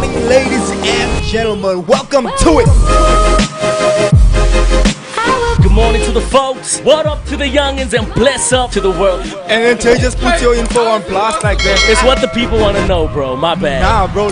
morning, ladies and gentlemen. Welcome to it. Good morning to the folks. What up to the youngins and bless up to the world. And then Tay just put your info on blast like that. It's what the people want to know, bro. My bad. Nah, bro.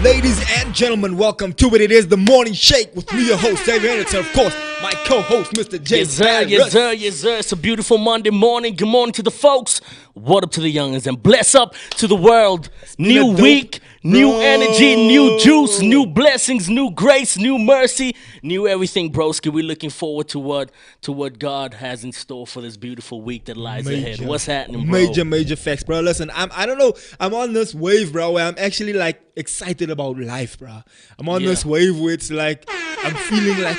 Ladies and gentlemen, welcome to it. It is the Morn'in Shake with me, your host, David Anderson, of course, my co-host, Mr. J. Yes, sir, yes, sir, yes, sir. It's a beautiful Monday morning. Good morning to the folks. What up to the youngins and bless up to the world. New week, new energy, new juice, new blessings, new grace, new mercy, new everything, broski. We're looking forward to what God has in store for this beautiful week that lies ahead. What's happening, bro? Major facts, bro. Listen, I don't know. I'm on this wave, bro, where I'm actually like excited about life, bro. I'm on this wave where it's like I'm feeling like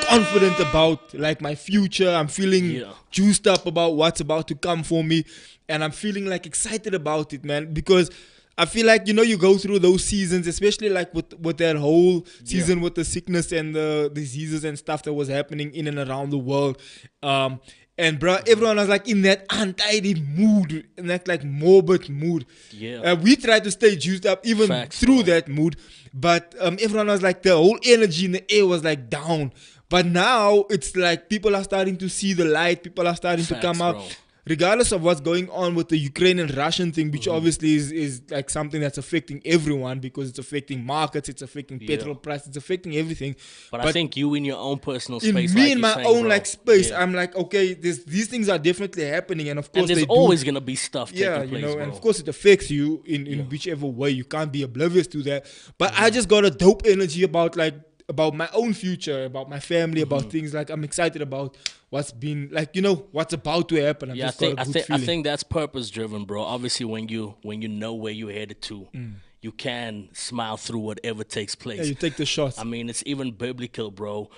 confident about like my future. I'm feeling juiced up about what's about to come for me, and I'm feeling like excited about it, man, because I feel like, you know, you go through those seasons, especially like with that whole season with the sickness and the diseases and stuff that was happening in and around the world. And bro, everyone was like in that untidy mood, in that like morbid mood. Yeah. We tried to stay juiced up even through that mood, but everyone was like, the whole energy in the air was like down. But now it's like people are starting to see the light. People are starting to come out. Bro. Regardless of what's going on with the Ukraine and Russian thing, which obviously is like something that's affecting everyone because it's affecting markets, it's affecting petrol prices, it's affecting everything. But I think you in your own personal space, in my own like space, I'm like, okay, these things are definitely happening, and of course there's always gonna be stuff taking place, you know, bro. and of course it affects you in whichever way. You can't be oblivious to that. But I just got a dope energy about my own future, about my family, about things like I'm excited about what's been like, you know, what's about to happen. I think that's purpose driven, bro. Obviously when you know where you're headed to, you can smile through whatever takes place. Yeah, you take the shots. I mean, it's even biblical, bro.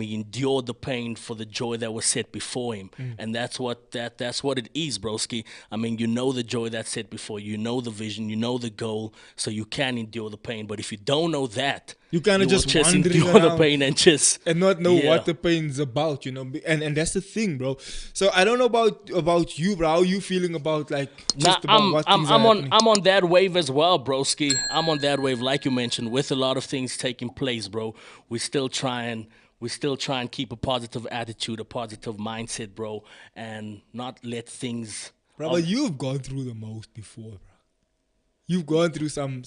He endured the pain for the joy that was set before him, and that's what it is, broski. I mean, you know the joy that's set before you, you know the vision, you know the goal, so you can endure the pain. But if you don't know that, you kind of just endure the pain and not know what the pain's about, you know. And that's the thing, bro. So I don't know about you, bro. How are you feeling about like I'm on that wave as well, broski. I'm on that wave, like you mentioned, with a lot of things taking place, bro. We still try and keep a positive attitude, a positive mindset, bro, and not let things. Bro, but you've gone through the most before, bro. You've gone through some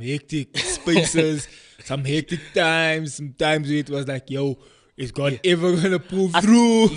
hectic spaces, some hectic times, some times where it was like, yo, is God ever gonna pull through?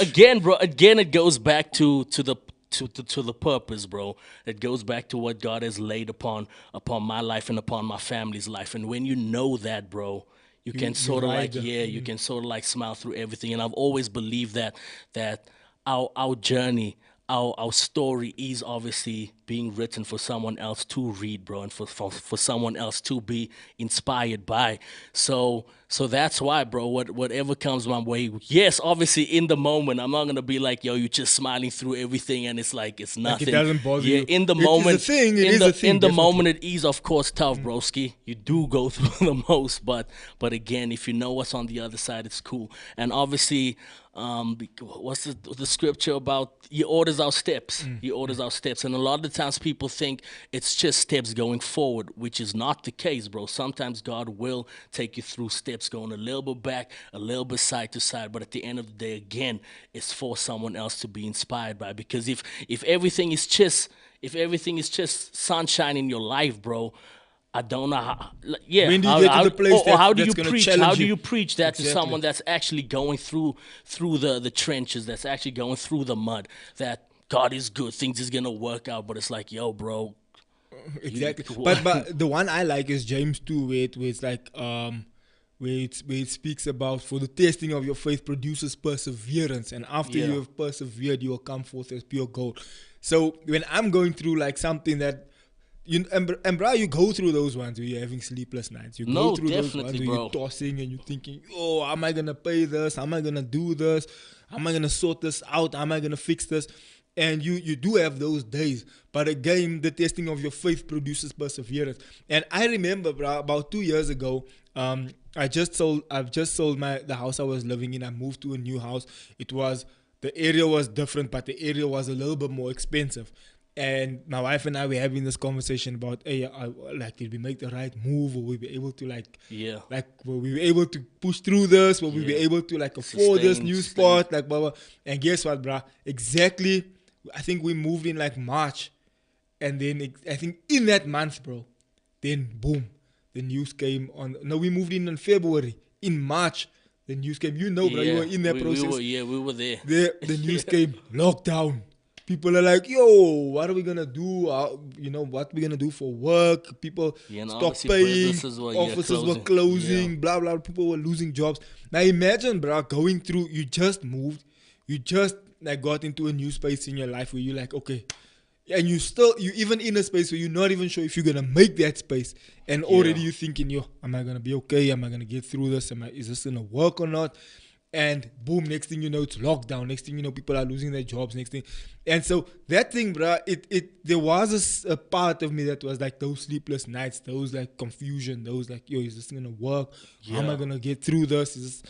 Again, bro. Again, it goes back to the purpose, bro. It goes back to what God has laid upon my life and upon my family's life. And when you know that, bro, you can sort of like you can sort of like smile through everything. And I've always believed that our journey, our story is obviously being written for someone else to read, bro, and for someone else to be inspired by. So that's why, bro, whatever comes my way, yes, obviously in the moment, I'm not gonna be like, yo, you're just smiling through everything and it's like it's nothing. Like it doesn't bother you. In the moment, it's a thing. It is a thing. In the moment, it is of course tough, broski. You do go through the most, but again, if you know what's on the other side, it's cool. And obviously, what's the scripture about? He orders our steps. He orders our steps, and a lot of the times people think it's just steps going forward, which is not the case, bro. Sometimes God will take you through steps going a little bit back, a little bit side to side, but at the end of the day, again, it's for someone else to be inspired by. Because if everything is just sunshine in your life, bro, I don't know how. Yeah, when do you get to the place how do you that's preach? challenge How do you? you preach that to someone that's actually going through the trenches, that's actually going through the mud? That God is good, things is gonna work out, but it's like, yo, bro. Exactly. But the one I like is James 2, where it's like where it speaks about, for the testing of your faith produces perseverance, and after you have persevered, you will come forth as pure gold. So when I'm going through like something that and bro, you go through those ones where you're having sleepless nights. You go through those ones where you're tossing and you're thinking, oh, how am I gonna pay this? How am I gonna do this? How am I gonna sort this out? How am I gonna fix this? And you do have those days, but again, the testing of your faith produces perseverance. And I remember, bro, about 2 years ago, I've just sold the house I was living in. I moved to a new house. The area was different, but the area was a little bit more expensive. And my wife and I were having this conversation about, hey, like, did we make the right move, or we be able to were we able to push through this, or we be able to like afford this new spot, like blah blah. And guess what, bruh? Exactly. I think we moved in like March, and then I think in that month, bro, then boom, the news came on. No, we moved in February. In March, the news came. You know, bro, you were in that process. We were there. The news came. Lockdown. People are like, yo, what are we going to do? What are we going to do for work? People stopped paying. Offices were closing. Blah, blah. People were losing jobs. Now imagine, bro, going through, you just moved. You just like got into a new space in your life where you're like, okay. And you even in a space where you're not even sure if you're going to make that space. And already you're thinking, yo, am I going to be okay? Am I going to get through this? Is this going to work or not? And boom, next thing you know, it's lockdown. Next thing you know, people are losing their jobs. Next thing. And so that thing, bro, there was a part of me that was like those sleepless nights, those like confusion, those like, yo, is this going to work? How am I going to get through this?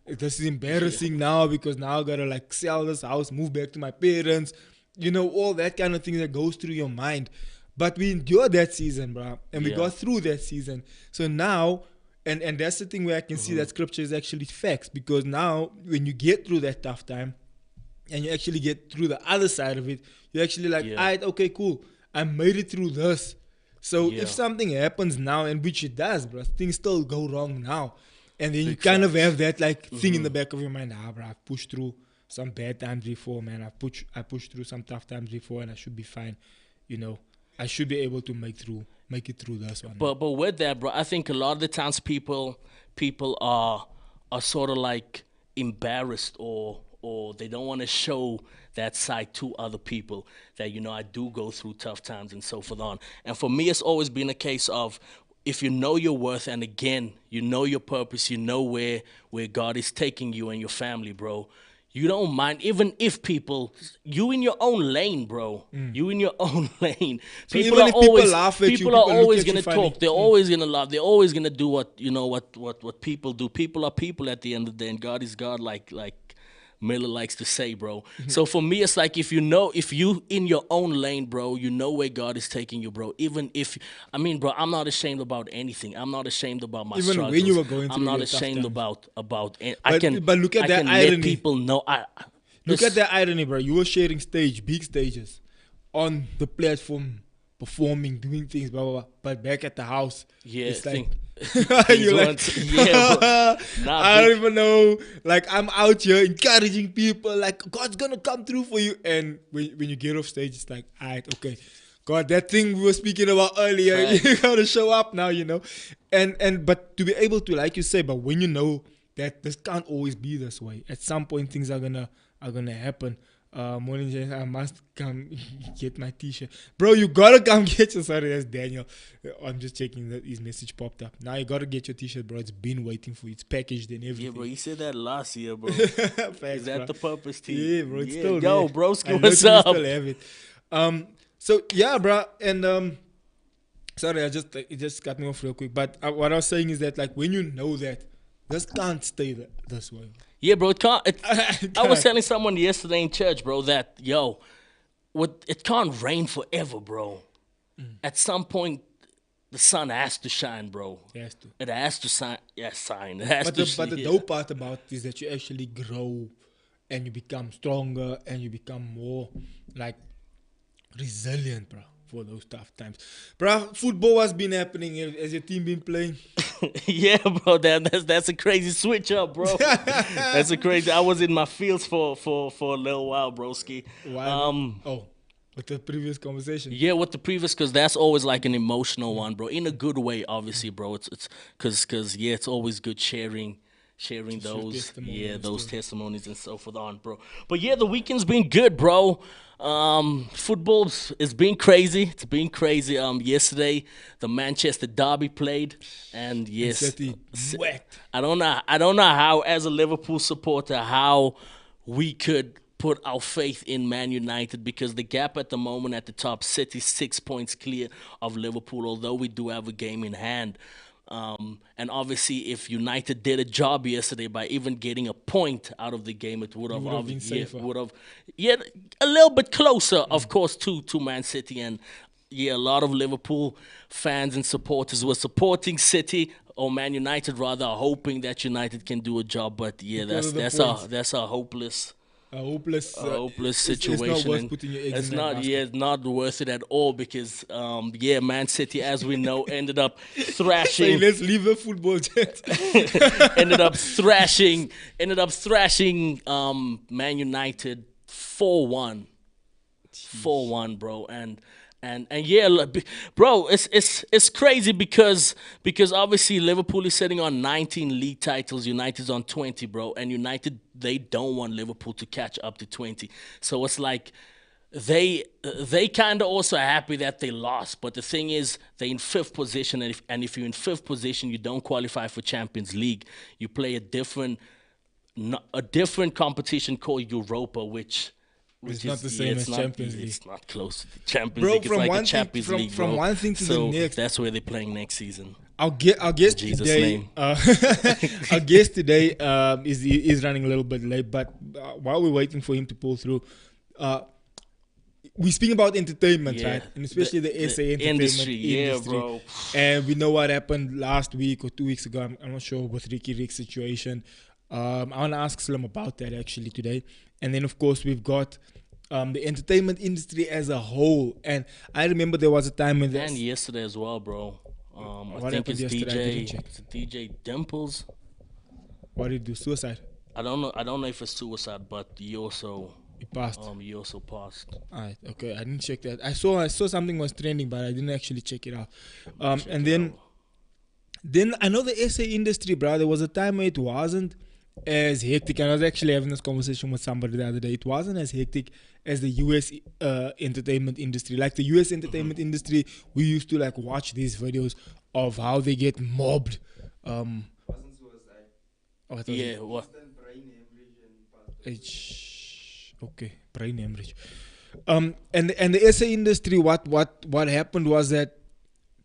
This is embarrassing now because now I got to like sell this house, move back to my parents. You know, all that kind of thing that goes through your mind. But we endured that season, bro. And we got through that season. So now... And that's the thing where I can see that scripture is actually facts, because now when you get through that tough time and you actually get through the other side of it, you're actually like, all right, okay, cool. I made it through this. So if something happens now, and which it does, bro, things still go wrong now. And then you kind of have that like thing in the back of your mind, bro, I've pushed through some bad times before, man. I pushed through some tough times before, and I should be fine. You know, I should be able to make it through this one. But with that, bro, I think a lot of the times people are sort of like embarrassed or they don't want to show that side to other people that, you know, I do go through tough times and so forth on. And for me, it's always been a case of, if you know your worth, and again, you know your purpose, you know where God is taking you and your family, bro, you don't mind, even if you in your own lane, bro. You in your own lane. So people are always, people laugh at people are always going to talk. They're always going to laugh. They're always going to do what people do. People are people at the end of the day, and God is God, like Miller likes to say, bro. So for me, it's like, if you in your own lane, bro, you know where God is taking you, bro. Even if, I mean, bro, I'm not ashamed about anything. I'm not ashamed about my struggles. Even when you were going through, I'm not ashamed about. But look at that irony. Let people know. Look at that irony, bro. You were sharing big stages, on the platform, performing, doing things, blah blah blah. But back at the house, it's like. You're like, I don't even know. Like, I'm out here encouraging people, like, God's gonna come through for you. And when you get off stage, it's like, all right, okay, God, that thing we were speaking about earlier, you gotta show up now, you know. But to be able to, like you say, but when you know that this can't always be this way, at some point things are gonna happen. Morn'in Shake, I must come get my t-shirt. Bro, you gotta come get your, sorry, that's Daniel. I'm just checking that his message popped up. Now you gotta get your t-shirt, bro. It's been waiting for you. It's packaged and everything. Yeah, bro, you said that last year, bro. Facts, is that bro. The purpose tee? Yeah, bro, it's still yo, there. broski, what's up? Still have it. So yeah, bro, and sorry, it just cut me off real quick. But what I was saying is that, like, when you know that this can't stay this way. Yeah, bro, it can't. I was telling someone yesterday in church, bro, that, it can't rain forever, bro. At some point, the sun has to shine, bro. It has to. It has to shine. It has But the dope part about it is that you actually grow, and you become stronger, and you become more, like, resilient, bro, for those tough times. Bro, football has been happening. Has your team been playing? Yeah, bro, that's a crazy switch up, bro. That's a crazy. I was in my fields for a little while, broski. Why? With the previous conversation. Yeah, with the previous, because that's always like an emotional one, bro. In a good way, obviously, bro. It's because it's always good sharing those testimonies and so forth on, bro. But yeah, the weekend's been good, bro. Football's it's been crazy. It's been crazy. Yesterday the Manchester Derby played, and yes, I don't know how, as a Liverpool supporter, how we could put our faith in Man United, because the gap at the moment at the top, City 6 points clear of Liverpool, although we do have a game in hand. And obviously, if United did a job yesterday by even getting a point out of the game, it would have been safer. A little bit closer, of course, to Man City. And yeah, a lot of Liverpool fans and supporters were supporting City or Man United rather, hoping that United can do a job. But yeah, that's a hopeless. A hopeless Situation. It's not worth putting your eggs in that basket. It's not worth it at all because Man City, as we know, ended up thrashing. Let's leave the football jet. ended up thrashing Man United 4-1. 4-1, bro. And yeah, bro, it's crazy because obviously Liverpool is sitting on 19 league titles, United's on 20, bro, and United, they don't want Liverpool to catch up to 20. So it's like they kind of also happy that they lost, but the thing is they're in 5th position, and if you're in 5th position, you don't qualify for Champions League. You play a different competition called Europa, which it's not the same as Champions League. It's not close to the Champions League. It's like a Champions League, bro. From one thing to the next. That's where they're playing next season. Our guest today, our guest today is running a little bit late, but while we're waiting for him to pull through, we speak about entertainment, right? And especially the SA entertainment industry. Bro. And we know what happened last week or 2 weeks ago. I'm not sure with Rick's situation. I want to ask Slim about that actually today. And then, of course, we've got the entertainment industry as a whole. And I remember there was a time when... And yesterday as well, bro. I think it's DJ Dimples. What did he do? Suicide? I don't know if it's suicide, but he passed. He also passed. Alright, okay. I didn't check that. I saw something was trending, but I didn't actually check it out. Then I know the SA industry, bro. There was a time where it wasn't as hectic. And I was actually having this conversation with somebody the other day. It wasn't as hectic as the US entertainment industry. Like the US entertainment industry, we used to like watch these videos of how they get mobbed. Wasn't suicide. Yeah, what? Brain hemorrhage and Okay, brain hemorrhage. And the SA industry, what happened was that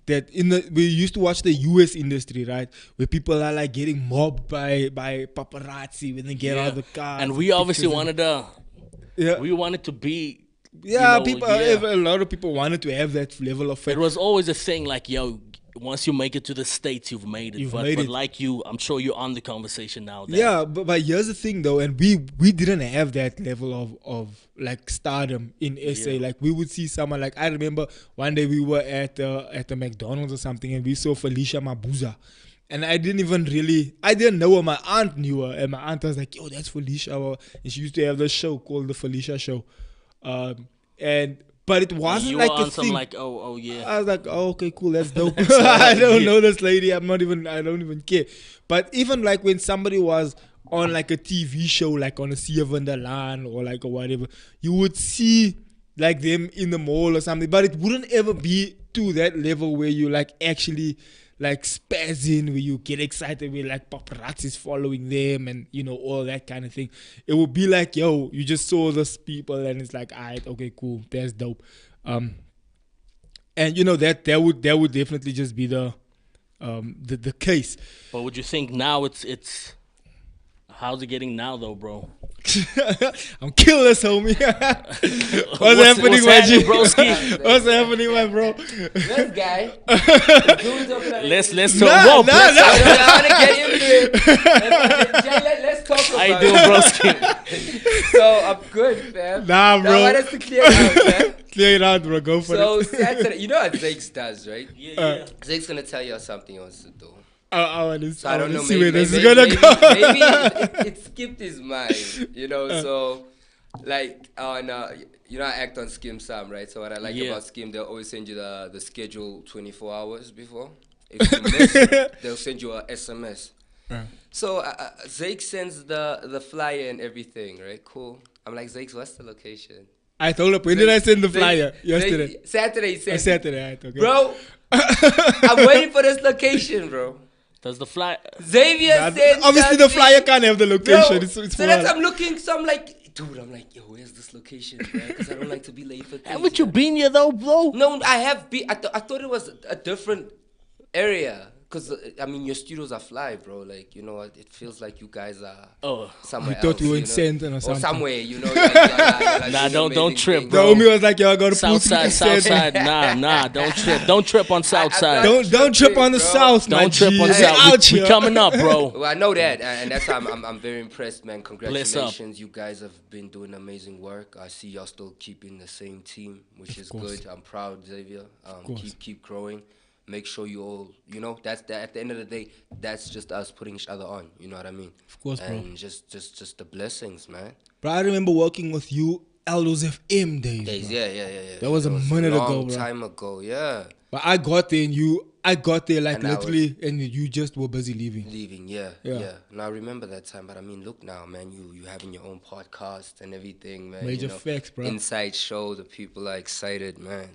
we used to watch the US industry, right, where people are like getting mobbed by paparazzi when they get out of the car, and we obviously wanted to be a lot of people wanted to have that level of fame. It was always a thing like, yo, once you make it to the States, you've made it. But like you, I'm sure you're on the conversation now. But here's the thing though, and we didn't have that level of like stardom in SA. Like we would see someone, like I remember one day we were at a McDonald's or something, and we saw Felicia Mabuza. And I didn't know her. My aunt knew her, and my aunt was like, yo, that's Felicia. And she used to have this show called The Felicia Show. But it wasn't like a thing. Like, oh yeah. I was like, oh, okay, cool, that's dope. I don't know this lady. I don't even care. But even like when somebody was on like a TV show, like on a Sea of Wonderland or like or whatever, you would see like them in the mall or something. But it wouldn't ever be to that level where you like actually like spaz in, where you get excited with like paparazzis following them and all that kind of thing. It would be like, yo, you just saw those people and it's like, alright, okay, cool, that's dope. And that would definitely just be the case. But would you think now it's how's it getting now though, bro? I'm killing this, homie. What's happening, my G? Broski? What's happening, my bro? this guy. Let's talk. I want to get into it. Let's talk about it. How you doing, broski? So I'm good, man. Nah, bro. Now I want us to clear it out, man. Clear it out, bro. Go for it. So Saturday, you know what Zakes does, right? Yeah. Zake's gonna tell you something he wants to do. I want to know. see where this is gonna go. Maybe it skipped his mind, So, like on, I act on Skim Sam, right? So what I like about Skim, they'll always send you the schedule 24 hours before. If you miss it, they'll send you a SMS. So Zake sends the flyer and everything, right? Cool. I'm like, Zake, what's the location? I told him, when did I send the flyer? Yesterday. Saturday. Saturday, okay. Bro, I'm waiting for this location, bro. Does the flyer... Xavier said... Obviously, the flyer can't have the location. Bro, so that's I'm looking, so I'm like, dude, yo, where's this location, man? Because I don't like to be late for things. Haven't you been here, though, bro? No, I have been. I thought it was a different area. Because, I mean, your studios are fly, bro. Like, you know, it feels like you guys are somewhere else. You thought we were in Senton or something. Or somewhere, you know. Like, nah, don't trip, bro. The homie was like, yo, I got to South side. Nah, don't trip. Don't trip on South side. Don't trip on the South, man. Don't trip on the South. We coming up, bro. Well, I know that, and that's how I'm very impressed, man. Congratulations. You guys have been doing amazing work. I see y'all still keeping the same team, which is good. I'm proud, Xavier. Keep growing. Make sure you all, you know, that's that. At the end of the day, that's just us putting each other on. You know what I mean? Of course, bro. And just the blessings, man. Bro, I remember working with you, Aldo's FM days. Yeah. That was a minute ago, bro. Time ago, yeah. But I got there like and literally, and you just were busy leaving. Yeah. And I remember that time, but I mean, look now, man, you having your own podcast and everything, man. Major facts, bro. Inside show, the people are excited, man.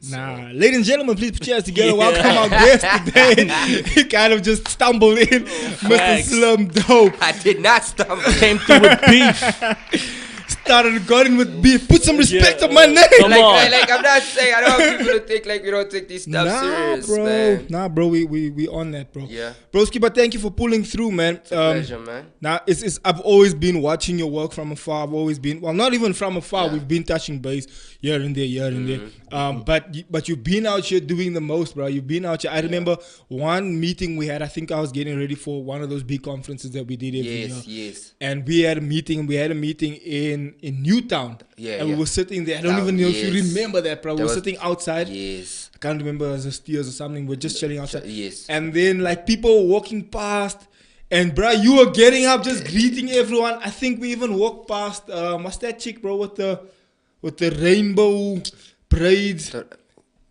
Ladies and gentlemen, please put your hands together. Welcome our guest today. He kind of just stumbled in, Mr. SlimDope. I did not stumble. Came through with beef. Started going with beef. Put some respect on my name. Like I'm not saying, I don't want people to think like we don't take this stuff serious, bro. man. Nah, bro, we on that, bro. Yeah. Broski, but thank you for pulling through, man. It's a pleasure, man. Now, I've always been watching your work from afar. I've always been, well, not even from afar. Yeah. We've been touching base here and there. But you've been out here doing the most, bro. You've been out here. I remember one meeting we had. I think I was getting ready for one of those big conferences that we did every year. Yes. And we had a meeting. In Newtown. And we were sitting there. I don't even know if you remember that, bro. We were sitting outside. Yes. I can't remember as a Steers or something. We're just chilling outside. Yes. And then like people were walking past. And bro, you were getting up, just greeting everyone. I think we even walked past what's that chick, bro, with the rainbow braids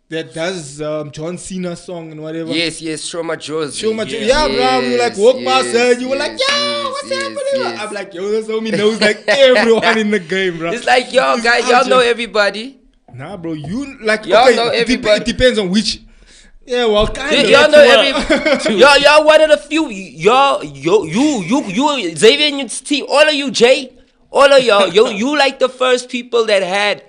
that does John Cena song and whatever. Yes, Show My Jaws. Bro. We like walk past her and you were like, yo, what's happening? I'm like, yo, this homie knows like everyone in the game, bro. It's like, yo, guys, y'all know everybody. Nah, bro, you like, y'all know everybody. It depends on which. Yeah, well, kind of. Y'all know everybody. y'all one of the few. Y'all, you, Xavier and your team, all of you, Jay, all of y'all, you like the first people that had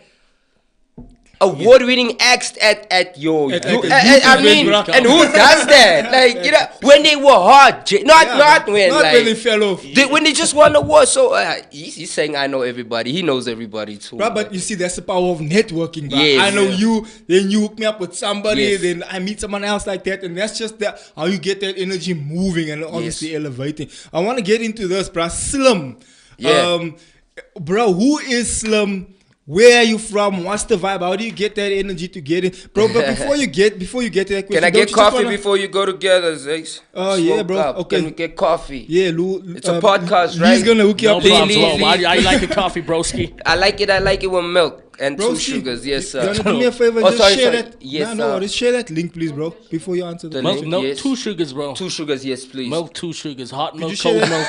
award-winning acts at your. I mean, and who does that? Like, you know, when they were hard, not when they fell off. When they just won the award. So he's saying, I know everybody. He knows everybody too. Bro, but you see, that's the power of networking, bro. Yes, I know you, then you hook me up with somebody, then I meet someone else like that, and that's just how you get that energy moving and obviously elevating. I want to get into this, bro. Slim. Yeah. Bro, who is Slim? Where are you from? What's the vibe? How do you get that energy to get in? Bro, but before you get to that question, can I get coffee before you go together, Zex? Oh, yeah, bro. Up. Okay. Can we get coffee? Yeah, Lou. It's a podcast, right? He's going to hook you up. Why you like your coffee, broski? I like it with milk. And broski, 2 sugars, yes, sir. Do me a favor, share that. Yes, no, just share that link, please, bro, before you answer the question. Milk, 2 sugars, bro. 2 sugars, yes, please. Milk, 2 sugars. Hot milk, cold milk.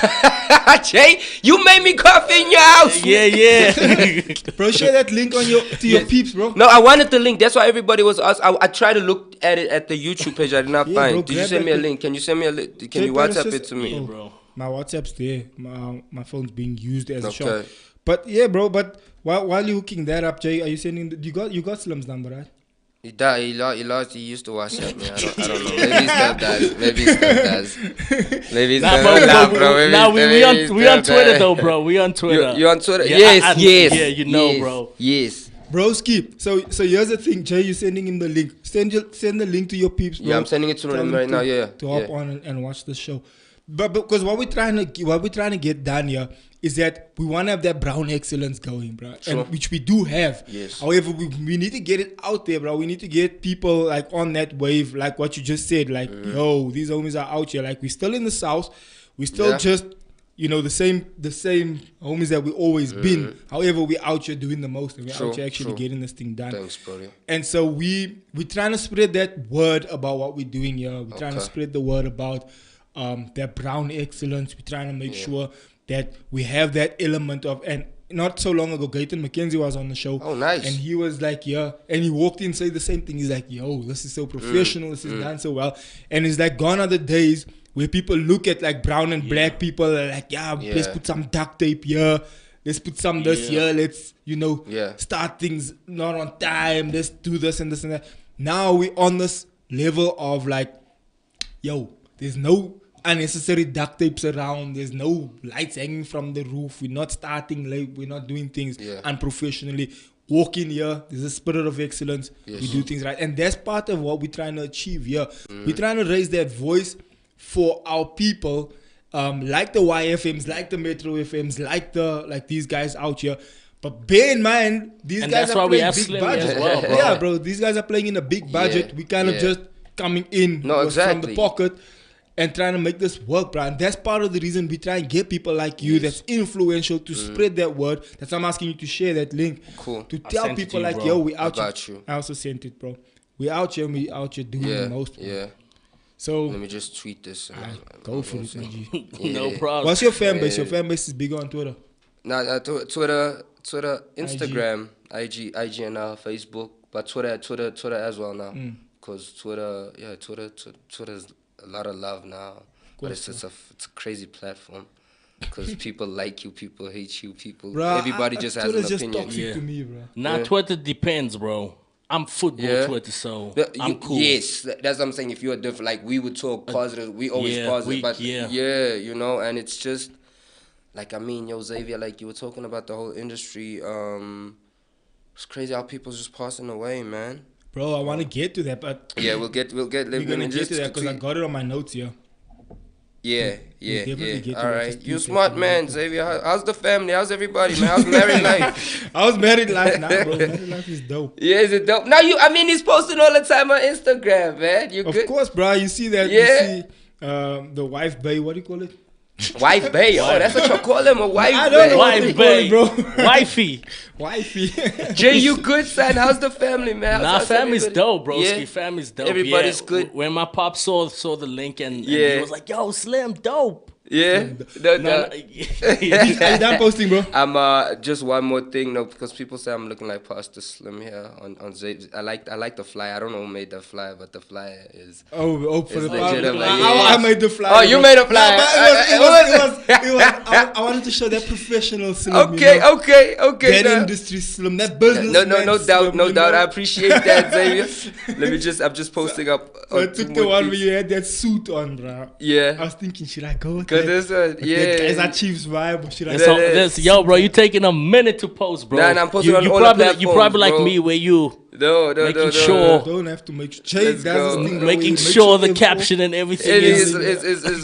Jay, you made me coffee in your house. Yeah. Bro, share that link on your peeps, bro. No, I wanted the link. That's why everybody was asked. I tried to look at it at the YouTube page. I did not find. Bro, did you send me a link? Can you send me a link? Can you WhatsApp it to me? Yeah, bro. My WhatsApp's there. My phone's being used as a shop. But yeah, bro. But while you're hooking that up, Jay, are you sending? You got Slim's number, right? He died. He lost. He used to WhatsApp me. I don't know. Maybe he still does. Maybe he still does. Maybe he still does, bro. Nah, we on Twitter though, bro. We on Twitter. You on Twitter? Yeah, yes. Yeah, you know, bro. Yes. Broski, so here's the thing, Jay. You're sending him the link. Send the link to your peeps, bro. Yeah, I'm sending it to them right now. Yeah. To hop on and watch the show. But because what we're trying to get done here is that we want to have that brown excellence going, bro, and which we do have. Yes. However, we need to get it out there, bro. We need to get people like on that wave, like what you just said, like yo, these homies are out here. Like we're still in the South, we still just the same homies that we always been. However, we're out here doing the most, and we're out here actually getting this thing done. Thanks, bro. And so we're trying to spread that word about what we're doing here. We're trying to spread the word about that brown excellence. We're trying to make sure that we have that element of, and not so long ago, Gayton McKenzie was on the show. Oh, nice. And he was like, and he walked in and said the same thing. He's like, yo, this is so professional. This is done so well. And it's like, gone are the days where people look at like brown and black people and like, let's put some duct tape here. Let's put some this here. Let's, start things not on time. Let's do this and this and that. Now we're on this level of like, yo, There's no unnecessary duct tapes around. There's no lights hanging from the roof. We're not starting late. We're not doing things unprofessionally. Walk in here. There's a spirit of excellence. Yes. We do things right. And that's part of what we're trying to achieve here. We're trying to raise that voice for our people, like the YFMs, like the Metro FMs, like these guys out here. But bear in mind, these guys are playing big budget. Well, bro. Yeah, bro. These guys are playing in a big budget. We kind of just coming in from the pocket and trying to make this work, bro. And that's part of the reason we try and get people like you that's influential to spread that word. That's why I'm asking you to share that link. Cool. To tell people like, yo, we out here. I also sent it, bro. We out here and we out here doing the most. Bro. Yeah. So let me just tweet this. Go for it, man. No problem. What's your fan base? Your fan base is big on Twitter. Twitter, Instagram, IG and Facebook, but Twitter as well now. Because Twitter's a lot of love now. But it's a crazy platform. Because people like you, people hate you, people. Everybody just has an opinion. Twitter's just toxic to me, bro. Nah, Twitter depends, bro. I'm football Twitter, so I'm cool. Yes, that's what I'm saying. If you're different, like we would talk positive, we always positive, but you know, and it's just like, I mean, yo, Xavier, like you were talking about the whole industry. It's crazy how people's just passing away, man. Bro, I want to get to that, but we'll get. We're gonna get to that because I got it on my notes here. Yeah. All right, you smart man, Xavier. How's the family? How's everybody, man? How's married life? How's married life now, bro? Married life is dope. Yeah, is it dope? Now he's posting all the time on Instagram, man. You good? Of course, bro. You see that? Yeah. You see the wife bay. What do you call it? Wife bay. Oh, that's what you call him, a wife bay. I don't know wife bay, bro. Wifey. Jay, you good, son? How's the family, man? How's family's dope, bro. Yeah. Family's dope. Everybody's good. When my pop saw the link and he was like, "Yo, Slim, dope." Yeah. Are you done posting, bro? I'm just one more thing, because people say I'm looking like Pastor Slim here on Zay. I like the flyer. I don't know who made the flyer, but the flyer is for the flyer. I made the flyer. Oh, you made a flyer. I wanted to show that professional Slim. Okay. That industry Slim, that business. No doubt. I appreciate that, Xavier. I'm just posting up. So I took the one where you had that suit on, bro. Yeah. I was thinking, should I go with that? This one, Is that Chiefs vibe? Or should I yo, bro, you taking a minute to post, bro. Nah, I'm posting on all the platforms, you probably like me, where you making sure. Don't have to make sure. Making sure the caption and everything is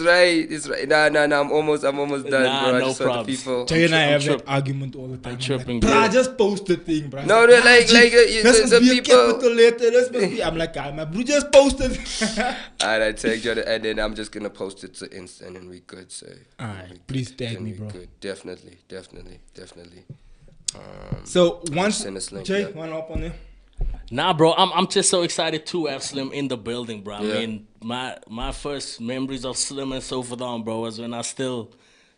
right. It's right. Nah. I'm almost done, bro. No problem. Jay and I have that argument all the time. Tripping, bro. I just post the thing, bro. No, they're like the people. Capital letter. This must be. I'm like, my bro just posted. Alright, I tagged you, and then I'm just gonna post it to Insta, and we good. So. Alright, please tag me, bro. Good. Definitely. So once Jay, one up on there. Nah, bro, I'm just so excited to have Slim in the building, bro. I mean, my first memories of Slim and so forth on, bro, was when I still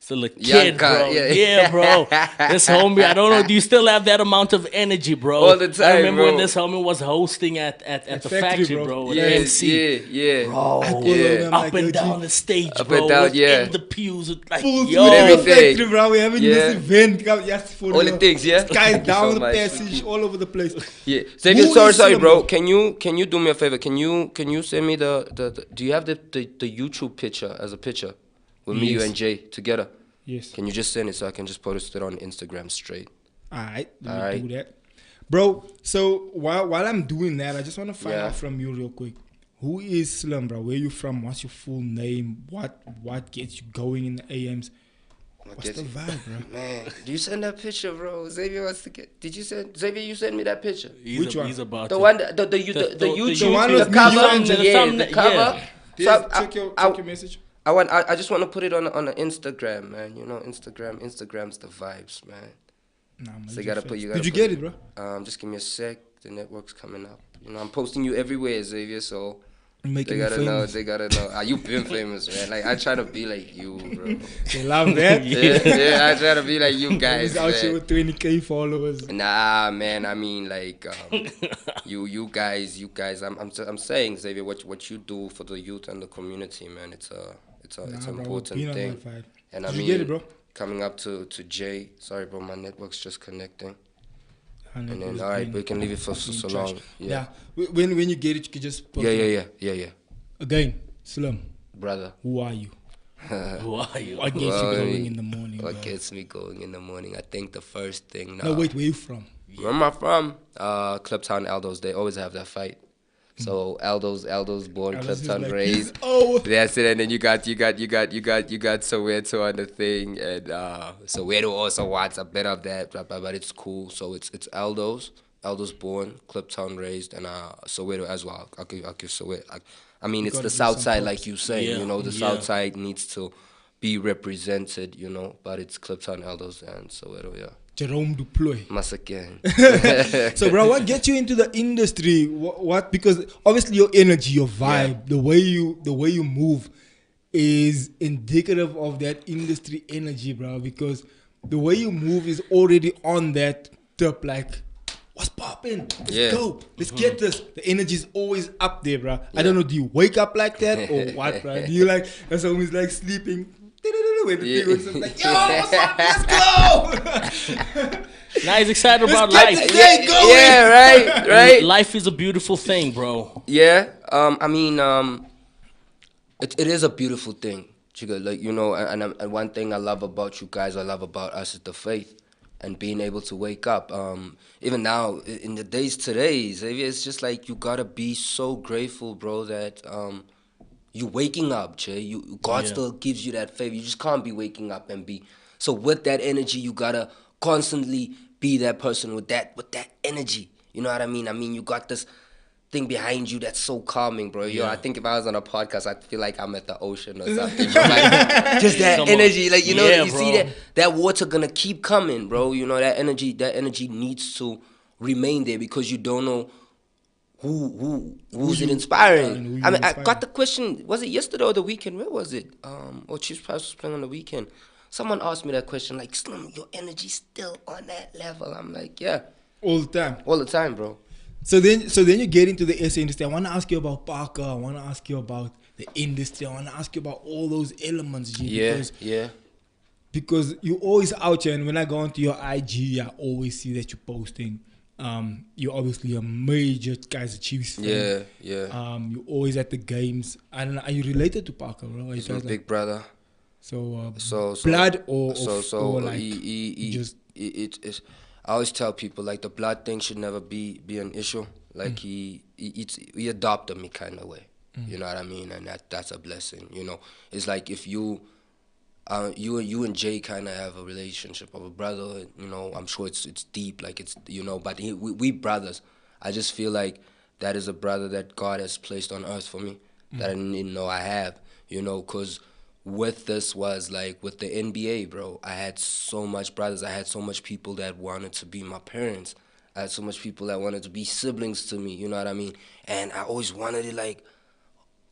a kid, bro. Yeah, bro. This homie, I don't know, do you still have that amount of energy, bro? All the time, I remember bro. when this homie was hosting at the factory, bro. With MC. Yeah. Bro, up and down the stage, bro. And down, in the pews with with everything. Factory, bro. We're having this event. Yes, for all the things, guys down the passage, all over the place. Yeah. Xavier, sorry, bro. Can you do me a favor? Can you send me the do you have the YouTube picture as a picture? With me, you and Jay together. Yes. Can you just send it so I can just post it on Instagram straight? Alright, let me do that. Bro, so while I'm doing that, I just want to find out from you real quick. Who is Slim, bro? Where you from? What's your full name? What gets you going in the AMs? What's the vibe, bro? Man, do you send that picture, bro? Xavier wants to get. Did you send? Xavier, you sent me that picture. Which one? He's about the one, the YouTube, the one with the cover. So check your message. I just want to put it on the Instagram, man. You know, Instagram's the vibes, man. Nah, so you gotta put. Did you get it, bro? Just give me a sec. The network's coming up. You know, I'm posting you everywhere, Xavier. So they gotta know. They gotta know. You been famous, man. Like I try to be like you, bro. They love that. yeah. I try to be like you guys. He's out here with 20K followers. Nah, man. I mean, like you guys. I'm saying, Xavier, what you do for the youth and the community, man. It's an important thing. And I mean, get it, bro? Coming up to Jay. Sorry, bro. My network's just connecting. And then, all right, we can leave it for so long. Yeah. When you get it, you can just post Yeah. Again, Slim. Brother. Who are you? Who are you? What gets you going in the morning? What bro? gets me going in the morning? I think the first thing. No, wait, where you from? Where am I from? Cliptown Aldos. They always have that fight. So Aldos born, Aldos is Cliptown like, raised. oh. That's it. And then you got Soweto on the thing, and Soweto also wants a bit of that, but it's cool. So it's Aldos born, Cliptown raised, and Soweto as well. I'll give Soweto. I mean, it's the South Side, like you say. Yeah, You know, the South Side needs to be represented. You know, but it's Cliptown Aldos and Soweto. Yeah. Jerome Duploy. Masaken. So, bro, what gets you into the industry? What? Because obviously your energy, your vibe, the way you move, is indicative of that industry energy, bro. Because the way you move is already on that tip, like, what's popping? Let's go. Let's get this. The energy is always up there, bro. I don't know. Do you wake up like that or what, bro? Do you like? That's always like sleeping. When the people are like, yo, what's up? Let's go. Now he's excited about Let's life. get this day going. Yeah, right. Life is a beautiful thing, bro. Yeah. I mean, it is a beautiful thing, Chica. Like, you know, and one thing I love about you guys, I love about us is the faith and being able to wake up. Even now, in the days today, it's just like you gotta be so grateful, bro, that you waking up, Jay. God still gives you that favor. You just can't be waking up and be. So with that energy, you gotta constantly be that person with that energy. You know what I mean? I mean, you got this thing behind you that's so calming, bro. Yo, I think if I was on a podcast, I feel like I'm at the ocean or something. Bro. Like, just that energy, like, you know, you bro. See that water gonna keep coming, bro. You know, that energy needs to remain there because you don't know who's it inspiring. I mean, I got the question, was it yesterday or the weekend? Where was it? Or Chiefs Price was playing on the weekend. Someone asked me that question, like, Slim, your energy's still on that level. I'm like, yeah. All the time, bro. So then you get into the SA industry. I want to ask you about Parker. I want to ask you about the industry. I want to ask you about all those elements, G. Because you're always out here, and when I go onto your IG, I always see that you're posting. You're obviously a major Kaiser Chiefs fan. Yeah. You're always at the games. I don't know. Are you related to Parker, bro? He's my big brother. So blood or like it's. I always tell people like the blood thing should never be an issue. Like he adopted me kind of way. You know what I mean? And that's a blessing. You know, it's like if you and Jay kind of have a relationship of a brother. You know, I'm sure it's deep. Like it's, you know, but we brothers. I just feel like that is a brother that God has placed on earth for me that I didn't know I have. You know, because with this was like with the NBA, bro. I had so much brothers. I had so much people that wanted to be my parents. I had so much people that wanted to be siblings to me. You know what I mean? And I always wanted it like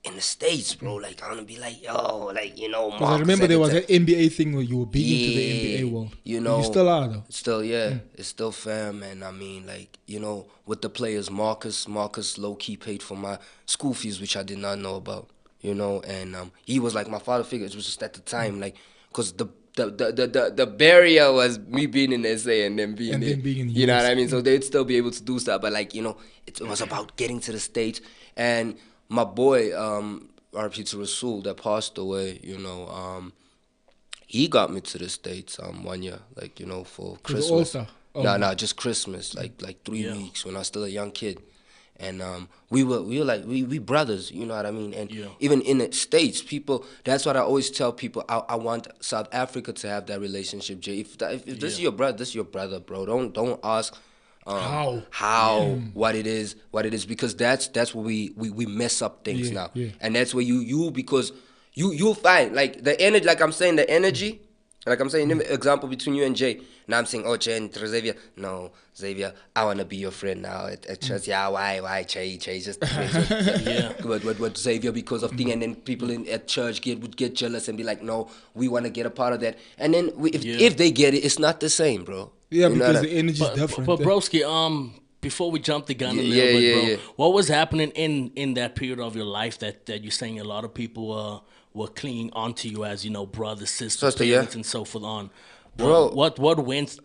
in the States, bro. Like I want to be like, yo, like, you know. Because I remember there was an NBA thing where you were big into the NBA world. You know, you still are though. Still, it's still fam. And I mean, like, you know, with the players, Marcus low key paid for my school fees, which I did not know about. You know, and he was like my father figure. It was just at the time, like, cause the barrier was me being in SA and them being there. You know what I mean? So they'd still be able to do stuff, but like, you know, it was about getting to the States. And my boy, RP to Rasul, that passed away. You know, he got me to the States 1 year, like, you know, for Christmas. No, just Christmas, like 3 weeks when I was still a young kid. And we were like we brothers, you know what I mean. And even in the States, people. That's what I always tell people. I want South Africa to have that relationship, Jay. If this is your brother, this is your brother, bro. Don't ask how what it is, because that's where we mess up things now. And that's where you because you'll find like the energy. Like I'm saying, the energy. Like I'm saying, example between you and Jay. Now I'm saying, oh, Jay and Xavier. No, Xavier, I want to be your friend now at church. Yeah, why, Jay, just But Xavier, because of thing, and then people at church would get jealous and be like, no, we want to get a part of that. And then if they get it, it's not the same, bro. Yeah, because the energy is different. But broski, before we jump the gun a little bit, bro, what was happening in that period of your life that you're saying a lot of people were clinging onto you as, you know, brothers, sisters, parents, and so forth on. Bro, what went?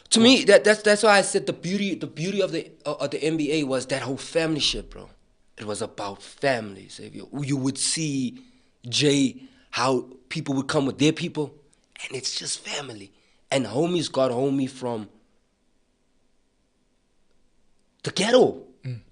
To me, that's why I said the beauty of the NBA was that whole family shit, bro. it was about family, Xavier. You would see Jay, how people would come with their people, and it's just family. And homies got homie from the ghetto.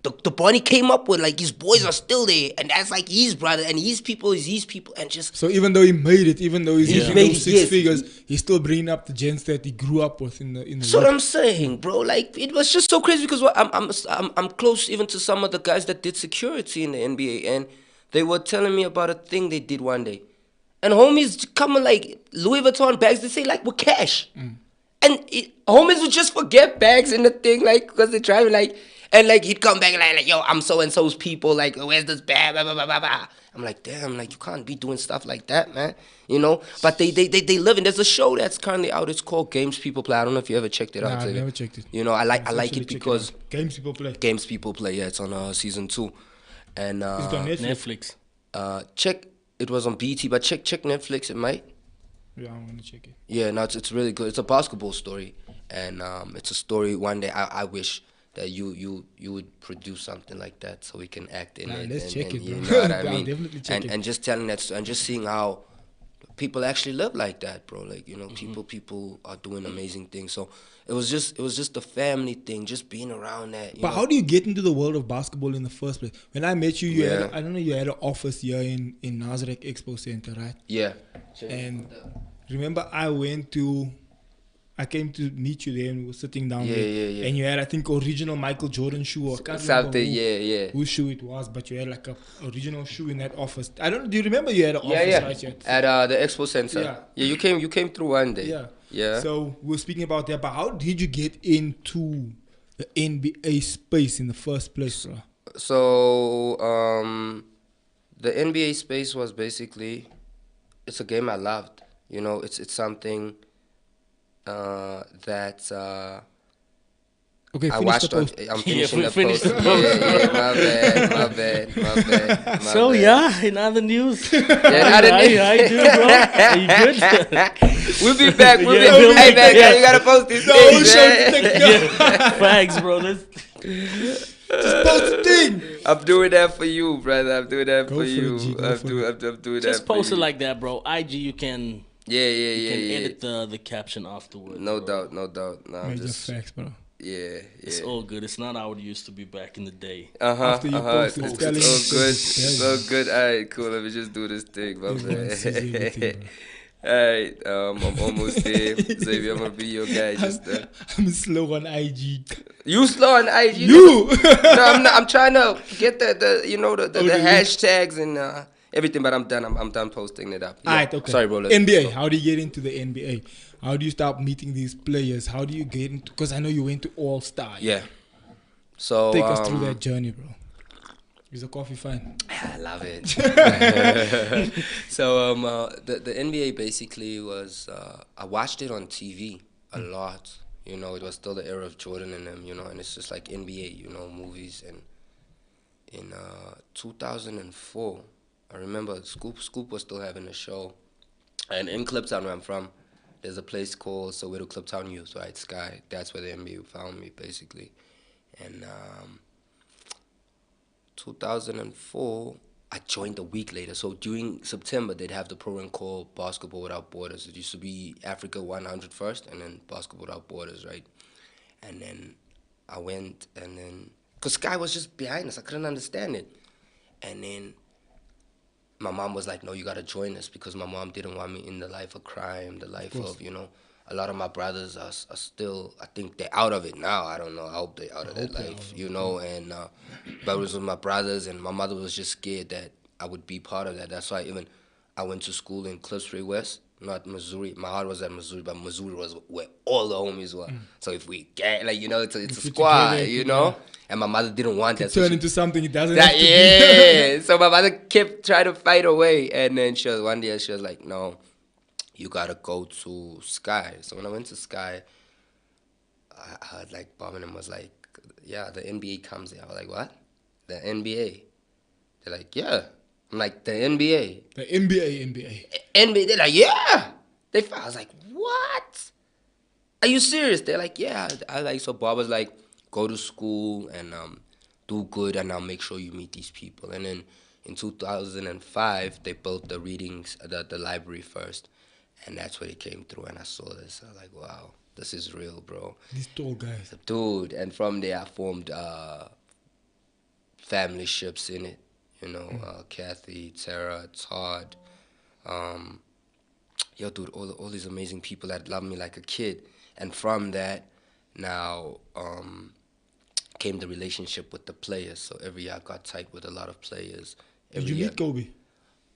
The Bonnie came up with, like, his boys are still there, and that's like his brother, and his people is his people, and just... So even though he made it, even though he's making those six figures, he's still bringing up the gents that he grew up with in the That's what I'm saying, bro. Like, it was just so crazy because I'm close even to some of the guys that did security in the NBA, and they were telling me about a thing they did one day. And homies coming, like, Louis Vuitton bags, they say, like, with cash. And homies would just forget bags in the thing, like, because they're driving, like... And, like, he'd come back like, yo, I'm so-and-so's people. Like, where's this bag? Blah, blah, blah, blah, blah. I'm like, damn, like, you can't be doing stuff like that, man. You know? But they live in... There's a show that's currently out. It's called Games People Play. I don't know if you ever checked it out. I've never checked it. You know, I like it because... Games People Play. Games People Play, yeah. It's on season 2. And... it's on Netflix. Check... It was on BT, but check Netflix. It might. Yeah, I'm going to check it. Yeah, no, it's really good. It's a basketball story. And it's a story one day I wish... that you would produce something like that so we can act in it. Let's check it, bro. You know what I mean? I'll definitely check it. And just telling that and just seeing how people actually live like that, bro. Like, you know, people are doing amazing things. So it was just a family thing, just being around that. But how do you get into the world of basketball in the first place? When I met you, you had, I don't know, you had an office here in Nasrec Expo Center, right? Yeah. And remember, I came to meet you there and we were sitting down there. Yeah. And you had, I think, original Michael Jordan shoe. I can't Something, remember whose shoe it was, but you had like a original shoe in that office. Do you remember you had an office right here? At the Expo Center. Yeah, you came through one day. Yeah. So we were speaking about that, but how did you get into the NBA space in the first place, bro? So the NBA space was basically, it's a game I loved. You know, it's something that okay, I watched. I'm finishing the post. Yeah, my bad. So in other news, how you doing, bro? Are you good? We'll be back. Hey man, you gotta post this thing, man. Thanks, bro. Just post the thing. I'm doing that for you, brother. I'm doing that for you. I'm doing that. Just post it like that, bro. IG, you can. Yeah. You can edit the caption afterwards. No bro. doubt. No, Major facts, bro. Yeah. It's all good. It's not how it used to be back in the day. After you post it, It's all good. All right, cool. Let me just do this thing, my man. Alright, I'm almost there. Xavier, I'm gonna be your guy. I'm slow on IG. You slow on IG? You? No, I'm not. I'm trying to get the hashtags and everything, but I'm done. I'm done posting it up. Yeah. Alright, okay. Sorry, bro. NBA. How do you get into the NBA? How do you start meeting these players? How do you get into? Because I know you went to All Star. Yeah. So take us through that journey, bro. Is the coffee fine? I love it. So the NBA basically was I watched it on TV a lot. You know, it was still the era of Jordan and them. You know, and it's just like NBA. You know, movies. And in 2004, I remember Scoop was still having a show, and in Cliptown where I'm from, there's a place called Soweto Cliptown Youth, right? Sky. That's where the NBA found me basically, and 2004, I joined a week later. So during September, they'd have the program called Basketball Without Borders. It used to be Africa 100 first, and then Basketball Without Borders, right? And then I went, and then, because Sky was just behind us. I couldn't understand it. And then my mom was like, no, you got to join us, because my mom didn't want me in the life of crime, the life of, you know, a lot of my brothers are still, I think they're out of it now. I don't know. I hope they're out of that life, you know. And but it was with my brothers, and my mother was just scared that I would be part of that. That's why I went to school in Cliffsbury West, not Missouri. My heart was at Missouri, but Missouri was where all the homies were. So if we get, like, you know, it's a squad, you know. And my mother didn't want that. Turn into something it doesn't have to be. Yeah. So my mother kept trying to fight away. And then one day she was like, no, you got to go to Sky. So when I went to Sky, I heard like Birmingham was like, yeah, the NBA comes here. I was like, what? The NBA? They're like, yeah. I'm like, the NBA? The NBA. NBA? They're like, yeah. I was like, what? Are you serious? They're like, yeah. I like, so Bob was like, go to school and do good, and I'll make sure you meet these people. And then in 2005, they built the readings, the library first, and that's where it came through. And I saw this, I was like, wow, this is real, bro. These tall guys, dude. And from there, I formed family ships in it. Kathy, Tara, Todd. Dude, all these amazing people that love me like a kid. And from that, now came the relationship with the players. So every year I got tight with a lot of players. Did you meet Kobe?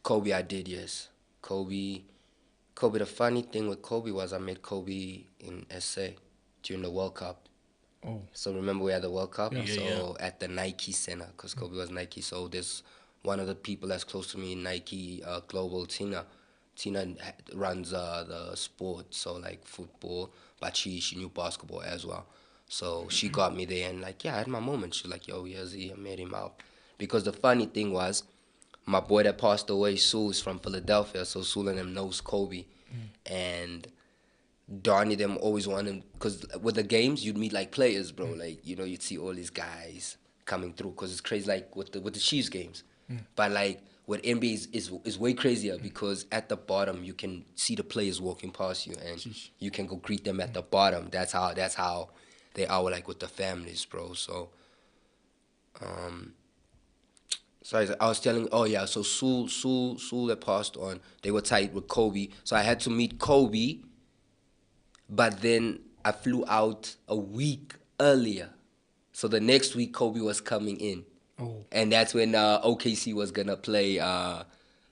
Kobe, I did, yes. Kobe, the funny thing with Kobe was I met Kobe in SA during the World Cup. Oh. So remember we had the World Cup? Yeah. So at the Nike Center, because Kobe was Nike. So there's one of the people that's close to me in Nike Global, Tina. Tina runs the sport, so like football, but she knew basketball as well. So she got me there, and like, I had my moment. She was like, yo, here's he, I met him out. Because the funny thing was, my boy that passed away, Sue, is from Philadelphia, so Sue and them knows Kobe. And Donnie them always wanted, because with the games, you'd meet like players, bro. Like, you'd see all these guys coming through, because it's crazy, like with the Chiefs games. But like, with NBA is way crazier, because at the bottom, you can see the players walking past you, and you can go greet them at the bottom. That's how they are, like, with the families, bro. So, sorry, I was telling, so Sue that passed on, they were tight with Kobe. So I had to meet Kobe, but then I flew out a week earlier. So the next week, Kobe was coming in. Oh. And that's when OKC was going to play